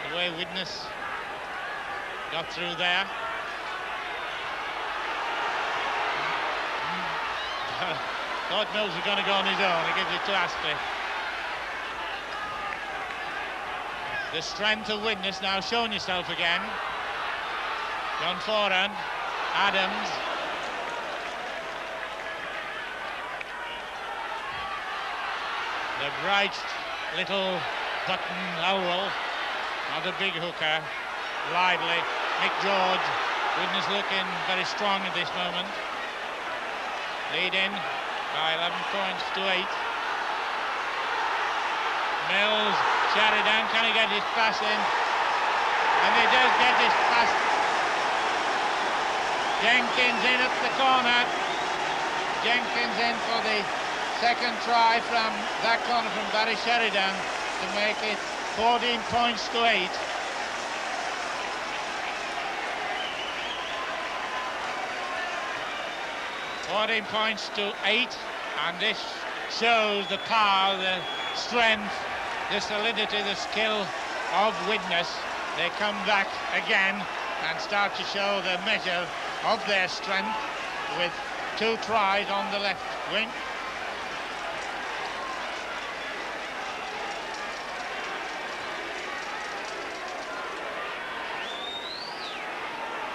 the way Widnes got through there. Thought Mills was going to go on his own. He gives it to Aspey. The strength of Widnes now showing itself again. John Foran, Adams. The bright little Dutton Elwell, not a big hooker, lively. Mick George, Widnes looking very strong at this moment. Leading by 11 points to 8. Mills, Sheridan, can he get his pass in? And he does get his pass. Jenkins in at the corner. Jenkins in for the second try from that corner from Barry Sheridan to make it 14 points to 8. Points to 8, and this shows the power, the strength, the solidity, the skill of Widnes. They come back again and start to show the measure of their strength with 2 tries on the left wing.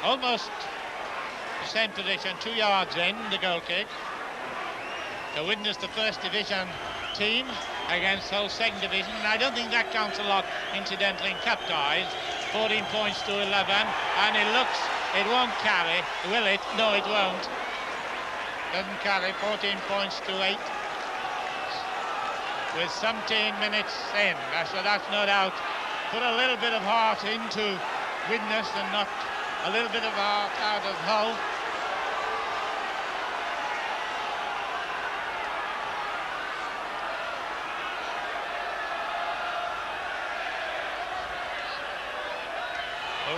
Almost the same position, 2 yards in, the goal kick. So Widnes, the first division team against Hull second division, and I don't think that counts a lot, incidentally, in cup ties. 14 points to 11, and it won't carry, will it? No, it won't. Doesn't carry. 14 points to 8 with 17 minutes in. So that's no doubt put a little bit of heart into Widnes and not a little bit of heart out of Hull.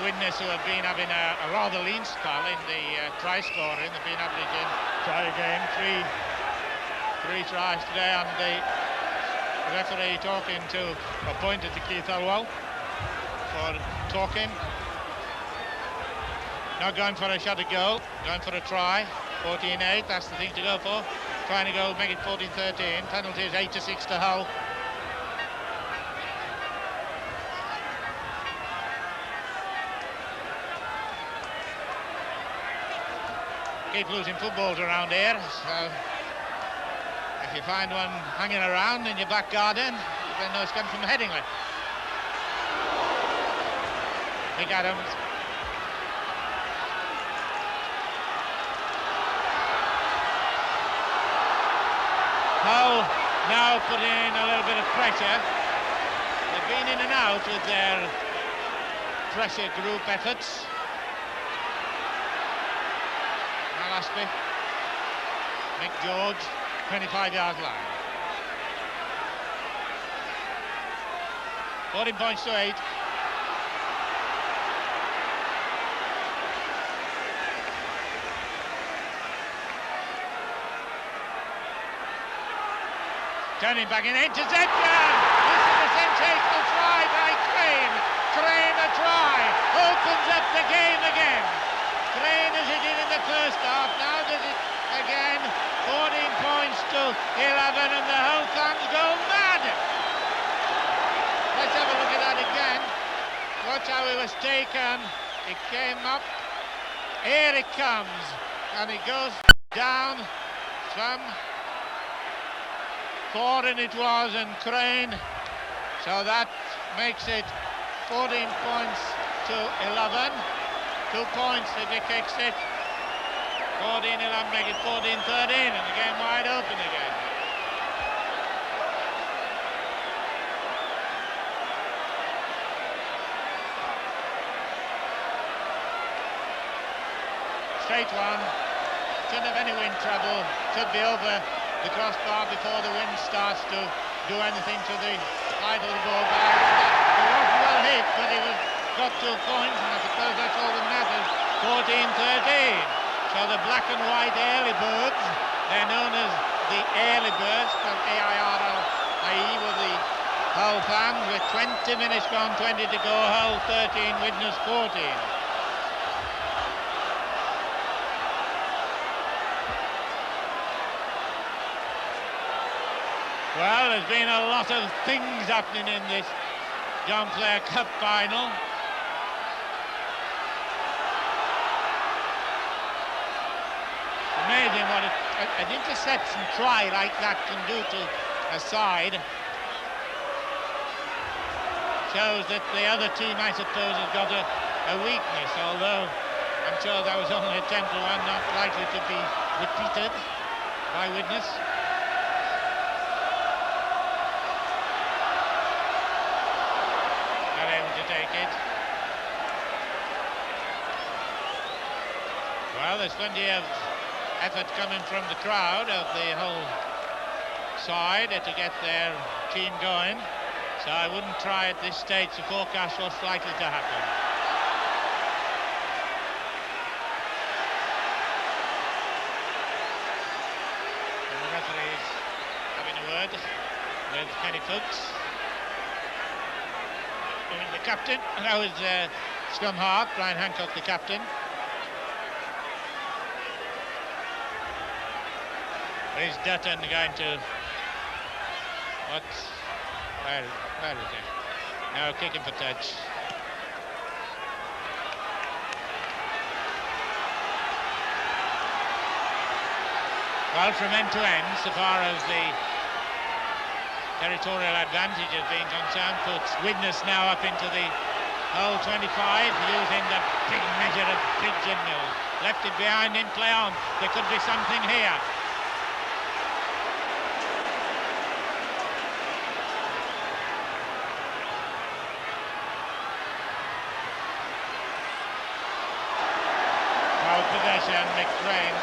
Widnes, who have been having a rather lean spell in the try scoring, have been averaging try again, three tries today, and the referee pointed to Keith Elwell for talking. Not going for a shot at goal, going for a try. 14-8, that's the thing to go for. Trying to go make it 14-13. Penalty is 8-6 to Hull. Keep losing footballs around here, so if you find one hanging around in your back garden, then know it's coming from Headingley. Mick Adams. Hull now put in a little bit of pressure. They've been in and out with their pressure group efforts. Aspey, Mick George, 25-yard line. 14 points to 8. Turning back in, interception! This is a sensational try by Crane. Crane a try, opens up the game again. Crane as he did in the first half, now does it again. 14 points to 11, and the Hull fans go mad. Let's have a look at that again. Watch how it was taken. It came up. Here it comes, and it goes down. Foran it was, and Crane. So that makes it 14 points to 11. 2 points if he kicks it. 14-11, make it 14-13, and the game wide open again. Straight one. Shouldn't have any wind trouble. Should be over the crossbar before the wind starts to do anything to the height of the ball. It wasn't well hit, but it was got 2 points, and I suppose that's all that matters. 14-13. So the black and white early birds, they're known as the early birds, spelled A-I-R-L-I-E, with the Hull fans, with 20 minutes gone, 20 to go. Hull 13, Widnes 14. Well, there's been a lot of things happening in this John Player Cup final. Amazing what an interception try like that can do to a side. Shows that the other team, I suppose, has got a weakness, although I'm sure that was only a temporary one, not likely to be repeated by Widnes. Not able to take it. Well, there's plenty of effort coming from the crowd of the Hull side to get their team going, so I wouldn't try at this stage to forecast what's likely to happen. And the referee is having a word with Kenny Foulkes. the captain. And that was scrum half, Brian Hancock, the captain. Is Dutton going to... Where is it? No, kicking for touch. Well, from end to end, so far as the territorial advantage has been concerned, puts Widnes now up into the Hull 25, using the big measure of Big Jim Mills. Left it behind him, play on. There could be something here. Possession, Mick Crane.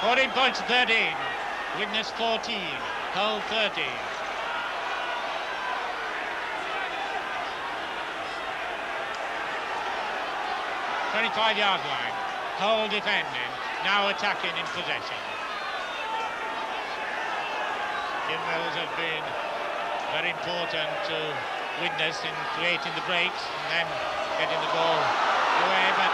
$14 points to 13. Widnes 14, Hull 13. "25-yard line. Hull defending, now attacking in possession. Jim Mills has been very important to Widnes in creating the breaks and then getting the ball away, but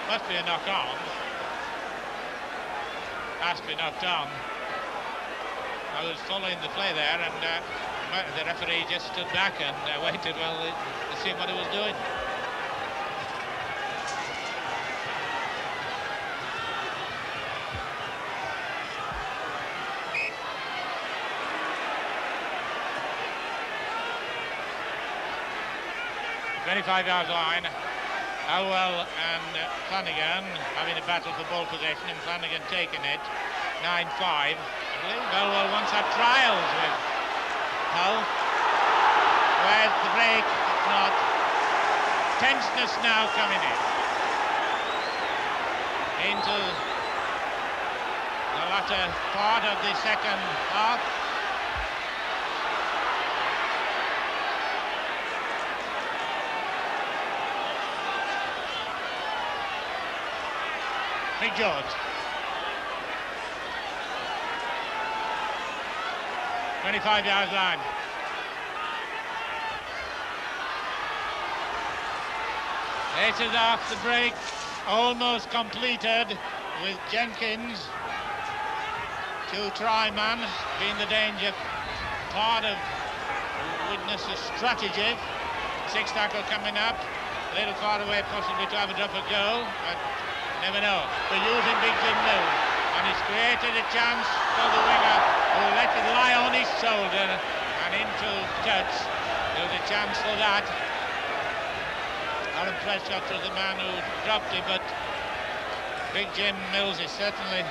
must be a knock on. Aspey knocked on. I was following the play there, and the referee just stood back and waited to see what he was doing. "25-yard line. Elwell and Flanagan having a battle for ball possession, and Flanagan taking it. 9-5. I believe Elwell once had trials with Hull. Where's the break? It's not. Tenseness now coming into the latter part of the second half. Big George. 25-yard line. This is off the break, almost completed, with Jenkins, two-try man, being the danger part of Widnes' strategy. Six tackle coming up, a little far away possibly to have a drop of goal, but never know. But using Big Jim Mills, and he's created a chance for the winger who let it lie on his shoulder and into touch. There was a chance for that. Alan Prescott was the man who dropped it, but Big Jim Mills is certainly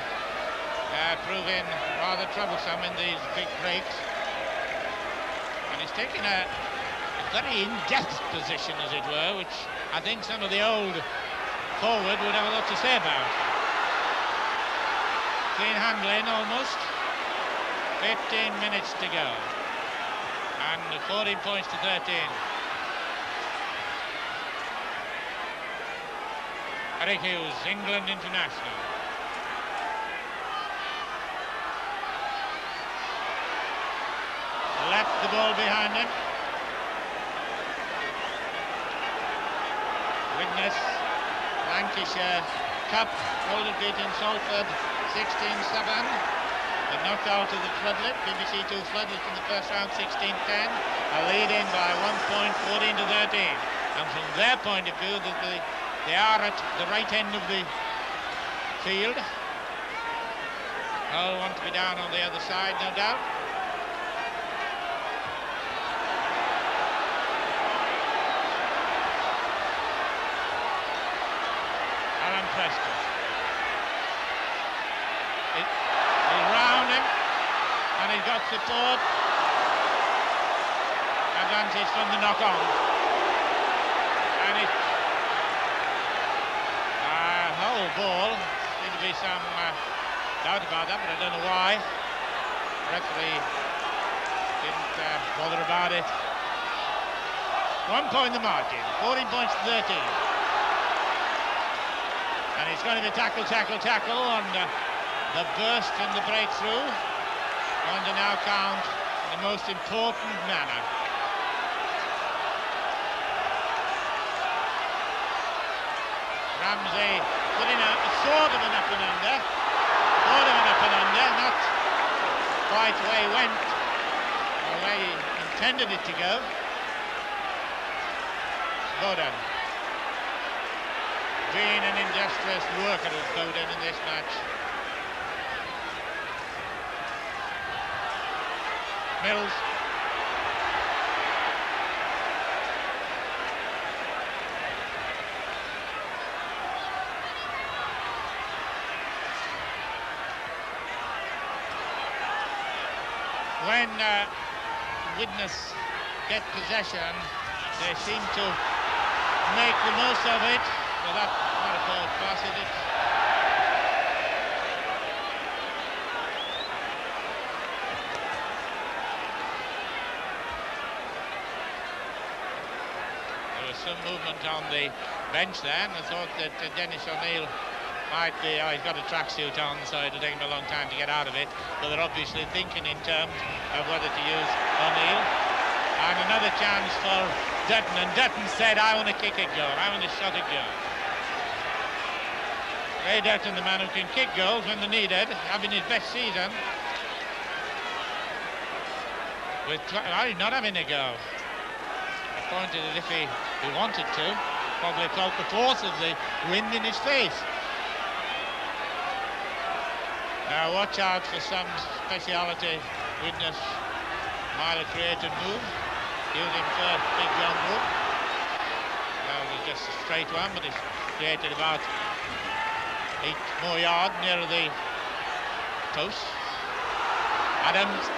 proving rather troublesome in these big breaks. And he's taking a very in-depth position, as it were, which I think some of the old forward would have a lot to say about. Clean handling almost. 15 minutes to go. And 14 points to 13. Eric Hughes, England international. Left the ball behind him. Widnes, Lancashire Cup, Golden beat in Salford, 16-7. They knocked out of the Floodlit, BBC Two Floodlit in the first round, 16-10. Are leading by 1 point, 14 to 13. And from their point of view, they are at the right end of the field. Hull want to be down on the other side, no doubt. Alan Prescott. He's round him, and he's got support. Advantage from the knock-on. And it whole ball. Seemed to be some doubt about that, but I don't know why. The referee didn't bother about it. 1 point the margin, 14 points to 13. And it's going to be tackle, and the burst and the breakthrough going to now count in the most important manner. Ramsey putting a sort of an up and under, not quite the way he went, or the way he intended it to go. Bowden. Been an industrious worker of Bowden in this match. Mills. When Widnes get possession, they seem to make the most of it. Well, that's not a forward pass, is it? There was some movement on the bench there, and I thought that Dennis O'Neill might be, he's got a tracksuit on, so it'll take him a long time to get out of it. But they're obviously thinking in terms of whether to use O'Neill. And another chance for Dutton, and Dutton said, I want to kick a goal, I want to shot a goal. Ray Dutton, the man who can kick goals when they're needed, having his best season. He's not having a go. I pointed as if he wanted to. Probably felt the force of the wind in his face. Now watch out for some speciality. Widnes might have created move. Using first big long move. That was just a straight one, but it's created about 8 more yards near the post. Adams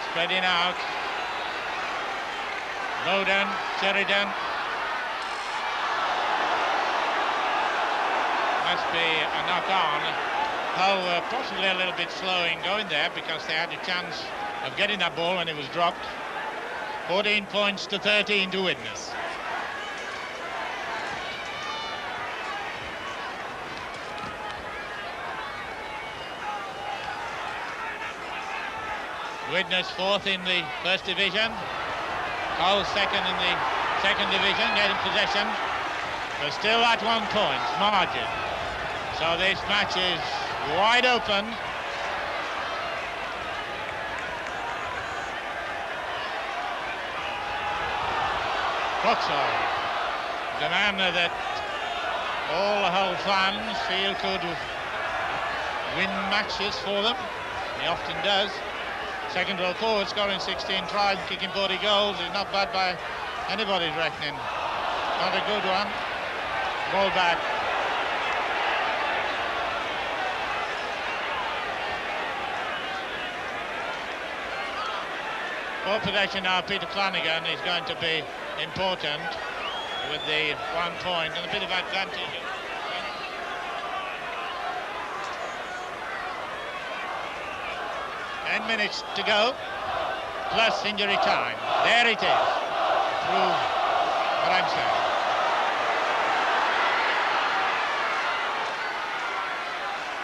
spreading out. Bowden, Sheridan. Must be a knock on. Hull were possibly a little bit slow in going there because they had a chance of getting that ball when it was dropped. 14 points to 13 to Widnes. Widnes fourth in the first division. Hull second in the second division, getting possession. But still at 1 point margin. So this match is wide open. Boxall, the man that all the Hull fans feel could win matches for them. He often does. Second row forward, scoring 16 tries, kicking 40 goals is not bad by anybody's reckoning. Not a good one. Ball back. For possession now, Peter Flanagan is going to be important with the 1 point and a bit of advantage. 10 minutes to go, plus injury time. There it is, through what I'm saying.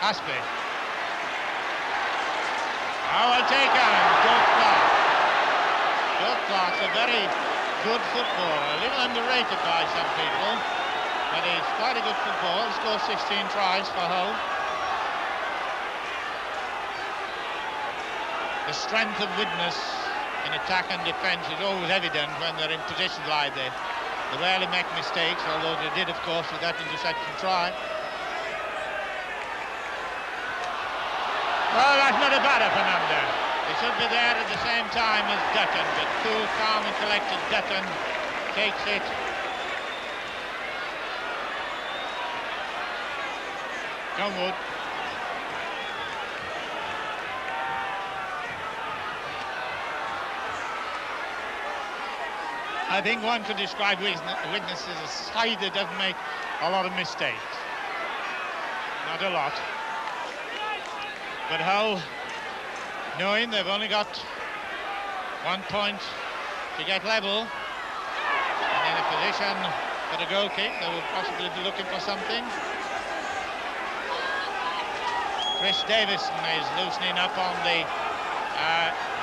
Aspey. Oh, well taken. Joe Clark's a very good footballer, a little underrated by some people, but he's quite a good footballer. He scored 16 tries for Hull. The strength of Widnes in attack and defence is always evident when they're in positions like this. They rarely make mistakes, although they did, of course, with that interception try. Well, that's not a bad up and under. They should be there at the same time as Dutton, but cool, calm and collected Dutton takes it. Gunwood. I think one could describe Widnes as a side that doesn't make a lot of mistakes. Not a lot. But Hull, knowing they've only got 1 point to get level, and in a position for a goal kick. They will possibly be looking for something. Chris Davison is loosening up on the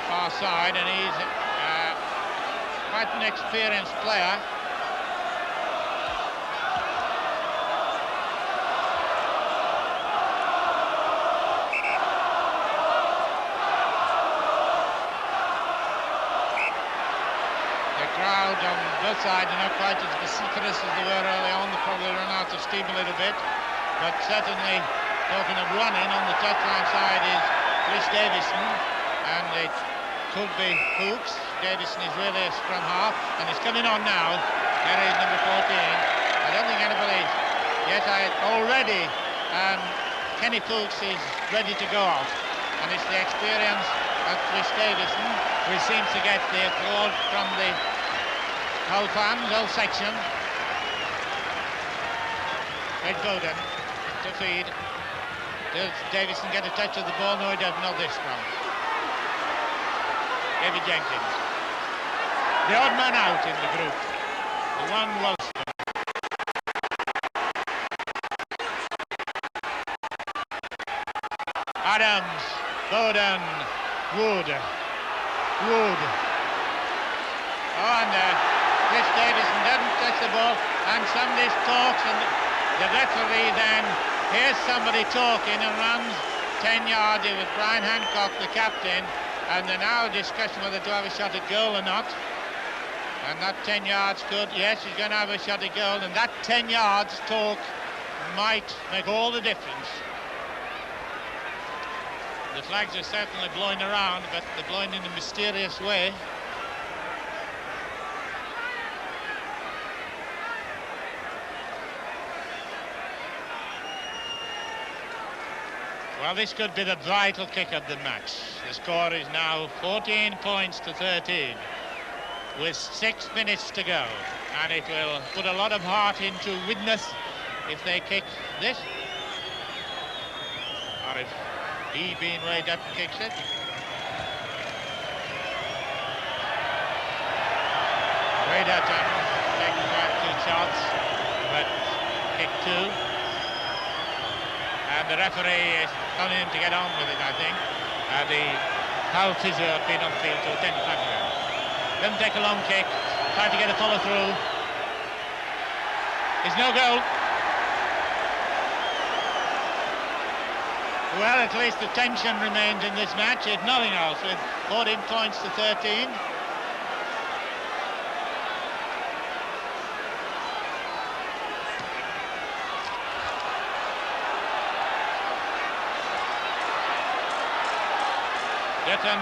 far side, and he's quite an experienced player. Crowd on both sides are not quite as vociferous as they were early on. They probably run out of steam a little bit, but certainly, talking of running, on the touchline side is Chris Davison, and it could be Foulkes. Davison is really a scrum half, and he's coming on now. There is number 14. I don't think anybody yet. Already Kenny Foulkes is ready to go out, and it's the experience of Chris Davison who seems to get the applaud from the Hull fans, whole section. Reg Bowden to feed. Does Davison get a touch of the ball? No, he doesn't. Not this scrum. David Jenkins. The odd man out in the group. The one was. Adams, Bowden, Wood. Oh, and Chris Davison doesn't touch the ball, and somebody talks, and the referee then hears somebody talking and runs 10 yards. It was Brian Hancock, the captain, and they're now discussing whether to have a shot at goal or not. And that 10 yards could, yes, he's going to have a shot at goal, and that 10 yards talk might make all the difference. The flags are certainly blowing around, but they're blowing in a mysterious way. Well, this could be the vital kick of the match. The score is now 14 points to 13 with 6 minutes to go, and it will put a lot of heart into Widnes if they kick this, or if he, being Ray Dutton, kicks it. Ray Dutton taking back 2 shots, but kicked 2. And the referee is telling him to get on with it, I think. The Hull physio has been on the field to attend to Flanagan. Doesn't take a long kick, trying to get a follow through. There's no goal. Well, at least the tension remains in this match, if nothing else, with 14 points to 13. Dutton.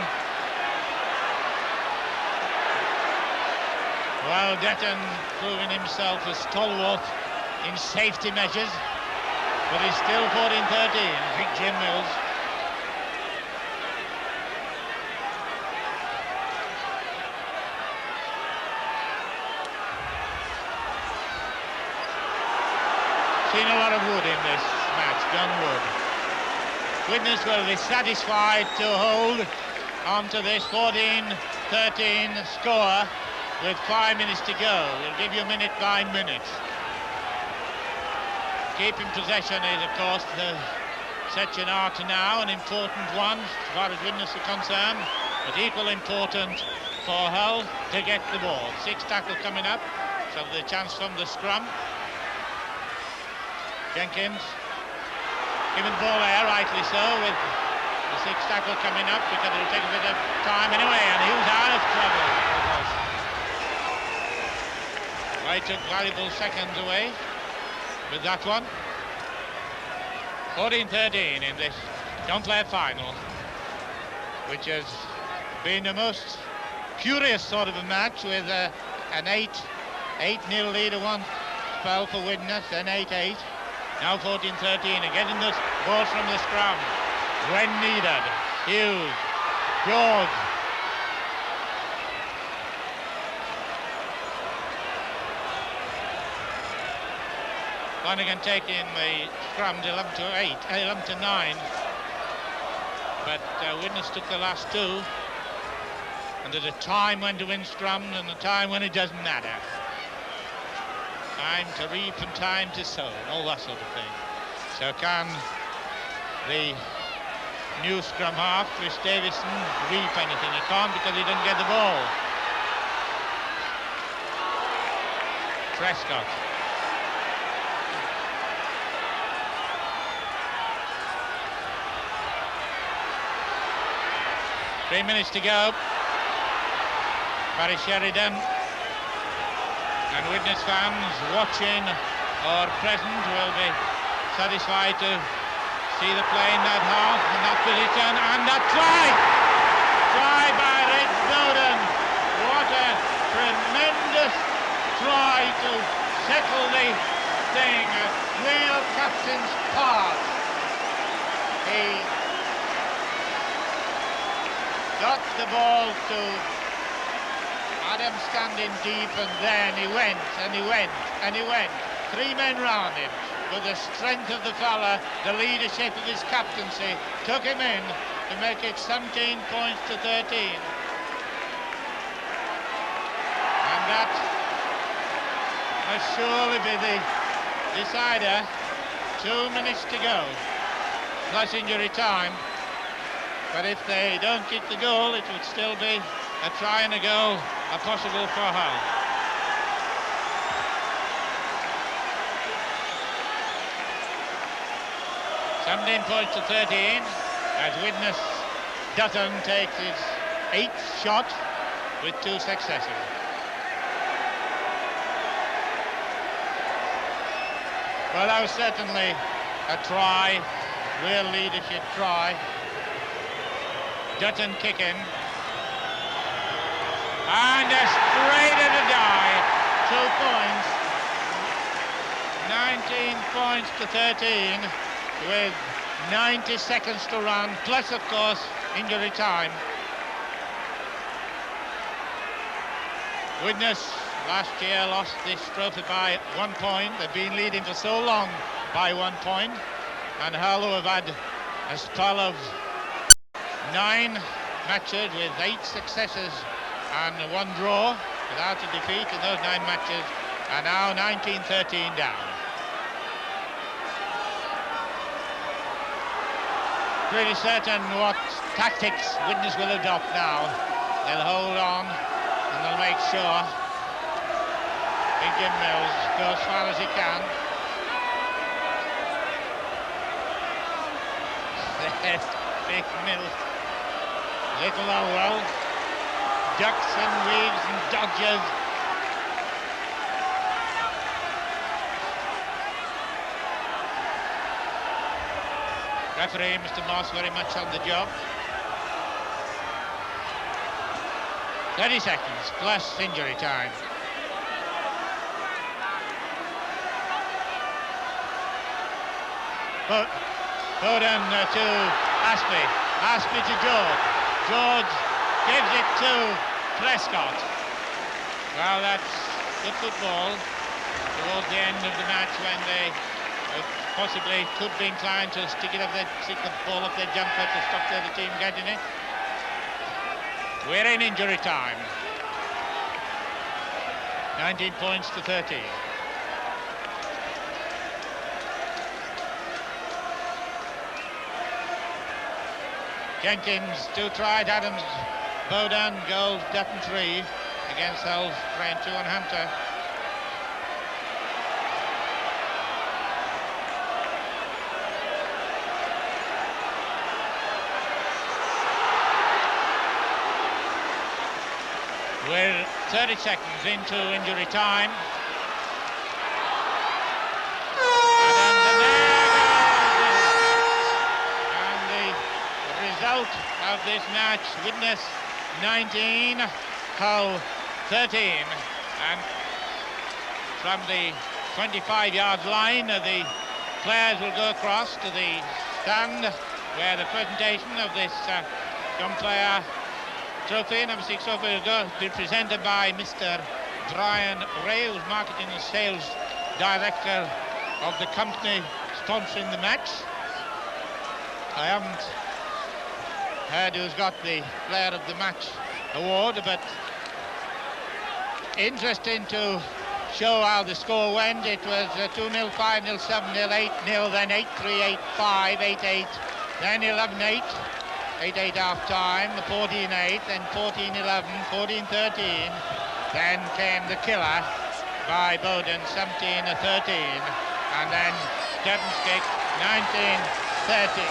Well, Dutton proving himself a stalwart in safety measures, but he's still 14-13. Big Jim Mills. Seen a lot of Wood in this match, John Wood. Widnes will be satisfied to hold on to this 14-13 score with 5 minutes to go. We'll give you minute by minute. Keeping possession is, of course, such an art now, an important one as far as Widnes are concerned, but equal important for Hull to get the ball. 6 tackle coming up, so the chance from the scrum. Jenkins giving the ball there, rightly so, with the 6 tackle coming up, because it'll take a bit of time anyway, and he was out of trouble. Well, he took valuable seconds away with that one. 14-13 in this John-Clare final, which has been the most curious sort of a match, with an 8-0 lead at one spell for Widnes, then 8-8. Now 14-13, and getting the ball from the scrum when needed. Hughes, George. Flanagan taking the scrum to 11-9. But Widnes took the last 2. And there's a time when to win scrums and a time when it doesn't matter. Time to reap and time to sow, and all that sort of thing. So can the new scrum half, Chris Davison, reap anything? He can't because he didn't get the ball. Prescott. Three minutes to go. Barry Sheridan and Widnes fans watching or present will be satisfied to see the play in that half and that position and that try! Try by Reg Bowden. What a tremendous try to settle the thing. A real captain's pass. He got the ball to Adams standing deep, and then he went and he went and he went. Three men round him, but the strength of the fella, the leadership of his captaincy, took him in to make it 17 points to 13. And that must surely be the decider. 2 minutes to go, plus injury time. But if they don't kick the goal, it would still be a try and a goal, a possible for Hull. (17 points to 13) as Widnes Dutton takes his 8th shot with 2 successes. Well, that was certainly a try, real leadership try. Dutton kicking. And a straight at a die. 2 points. 19 points to 13 with 90 seconds to run, plus of course injury time. Widnes last year lost this trophy by 1 point. They've been leading for so long by 1 point. And Hull, who have had a spell of 9 matches with 8 successes and 1 draw without a defeat in those 9 matches, are now 19-13 down. Pretty certain what tactics Widnes will adopt now. They'll hold on and they'll make sure Big Jim Mills goes as far as he can. There's Big Mills. Little Elwell ducks and weaves and dodges. Referee Mr. Moss very much on the job. 30 seconds plus injury time. Bowden to Aspey. Aspey to George. George gives it to Prescott. Well, that's good football towards the end of the match when they possibly could be inclined to stick the ball up their jumper to stop the other team getting it. We're in injury time. 19 points to 13. Jenkins 2 tried, Adams, Bowden, goals, Dutton 3 against Hull's Crane 2 and Hunter. We're 30 seconds into injury time. Of this match, Widnes 19, Hull 13, and from the 25-yard line the players will go across to the stand where the presentation of this young player trophy, number 6 trophy, will be presented by Mr. Brian Ray, who's marketing and sales director of the company sponsoring the match. I haven't heard who's got the player of the match award, but interesting to show how the score went. It was 2-0, 5-0, 7-0, 8-0, then 8-3, 8-5, 8-8, then 11-8, 8-8 half time, 14-8, then 14-11, 14-13. Then came the killer by Bowden, 17-13, and then Dutton's kick, 19-30.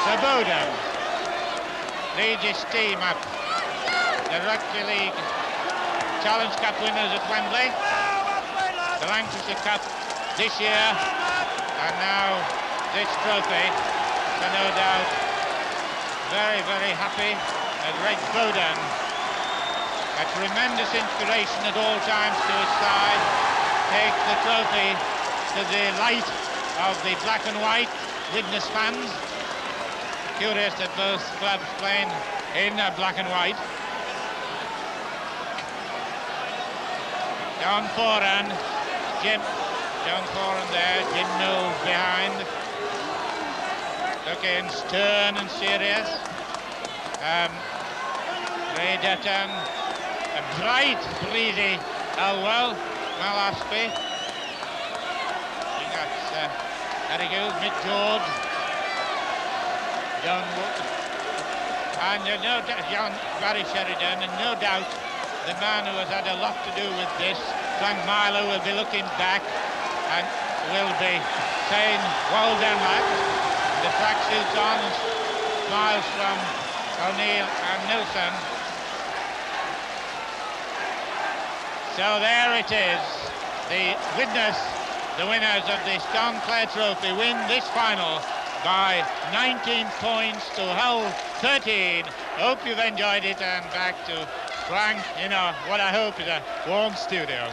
So Bowden leads his team up. The Rugby League Challenge Cup winners at Wembley, the Lancashire Cup this year, and now this trophy. So no doubt very, very happy that Reg Bowden, a tremendous inspiration at all times to his side, takes the trophy to the light of the black and white Widnes fans. Curious that both clubs playing in black and white. Foran, John Foran there, Jim Mills behind. Looking stern and serious. Ray Dutton, a bright, breezy Elwell, Aspey. That's very good, Mick George, John Wood, and no doubt John Barry Sheridan, and no doubt the man who has had a lot to do with this, Frank Milo, will be looking back and will be saying, well done, lad. The tracksuits on, smiles from O'Neill and Nilsson. So there it is. The Widnes, the winners of the John Clare Trophy, win this final by 19 points to Hull 13. Hope you've enjoyed it, and back to Frank in what I hope is a warm studio.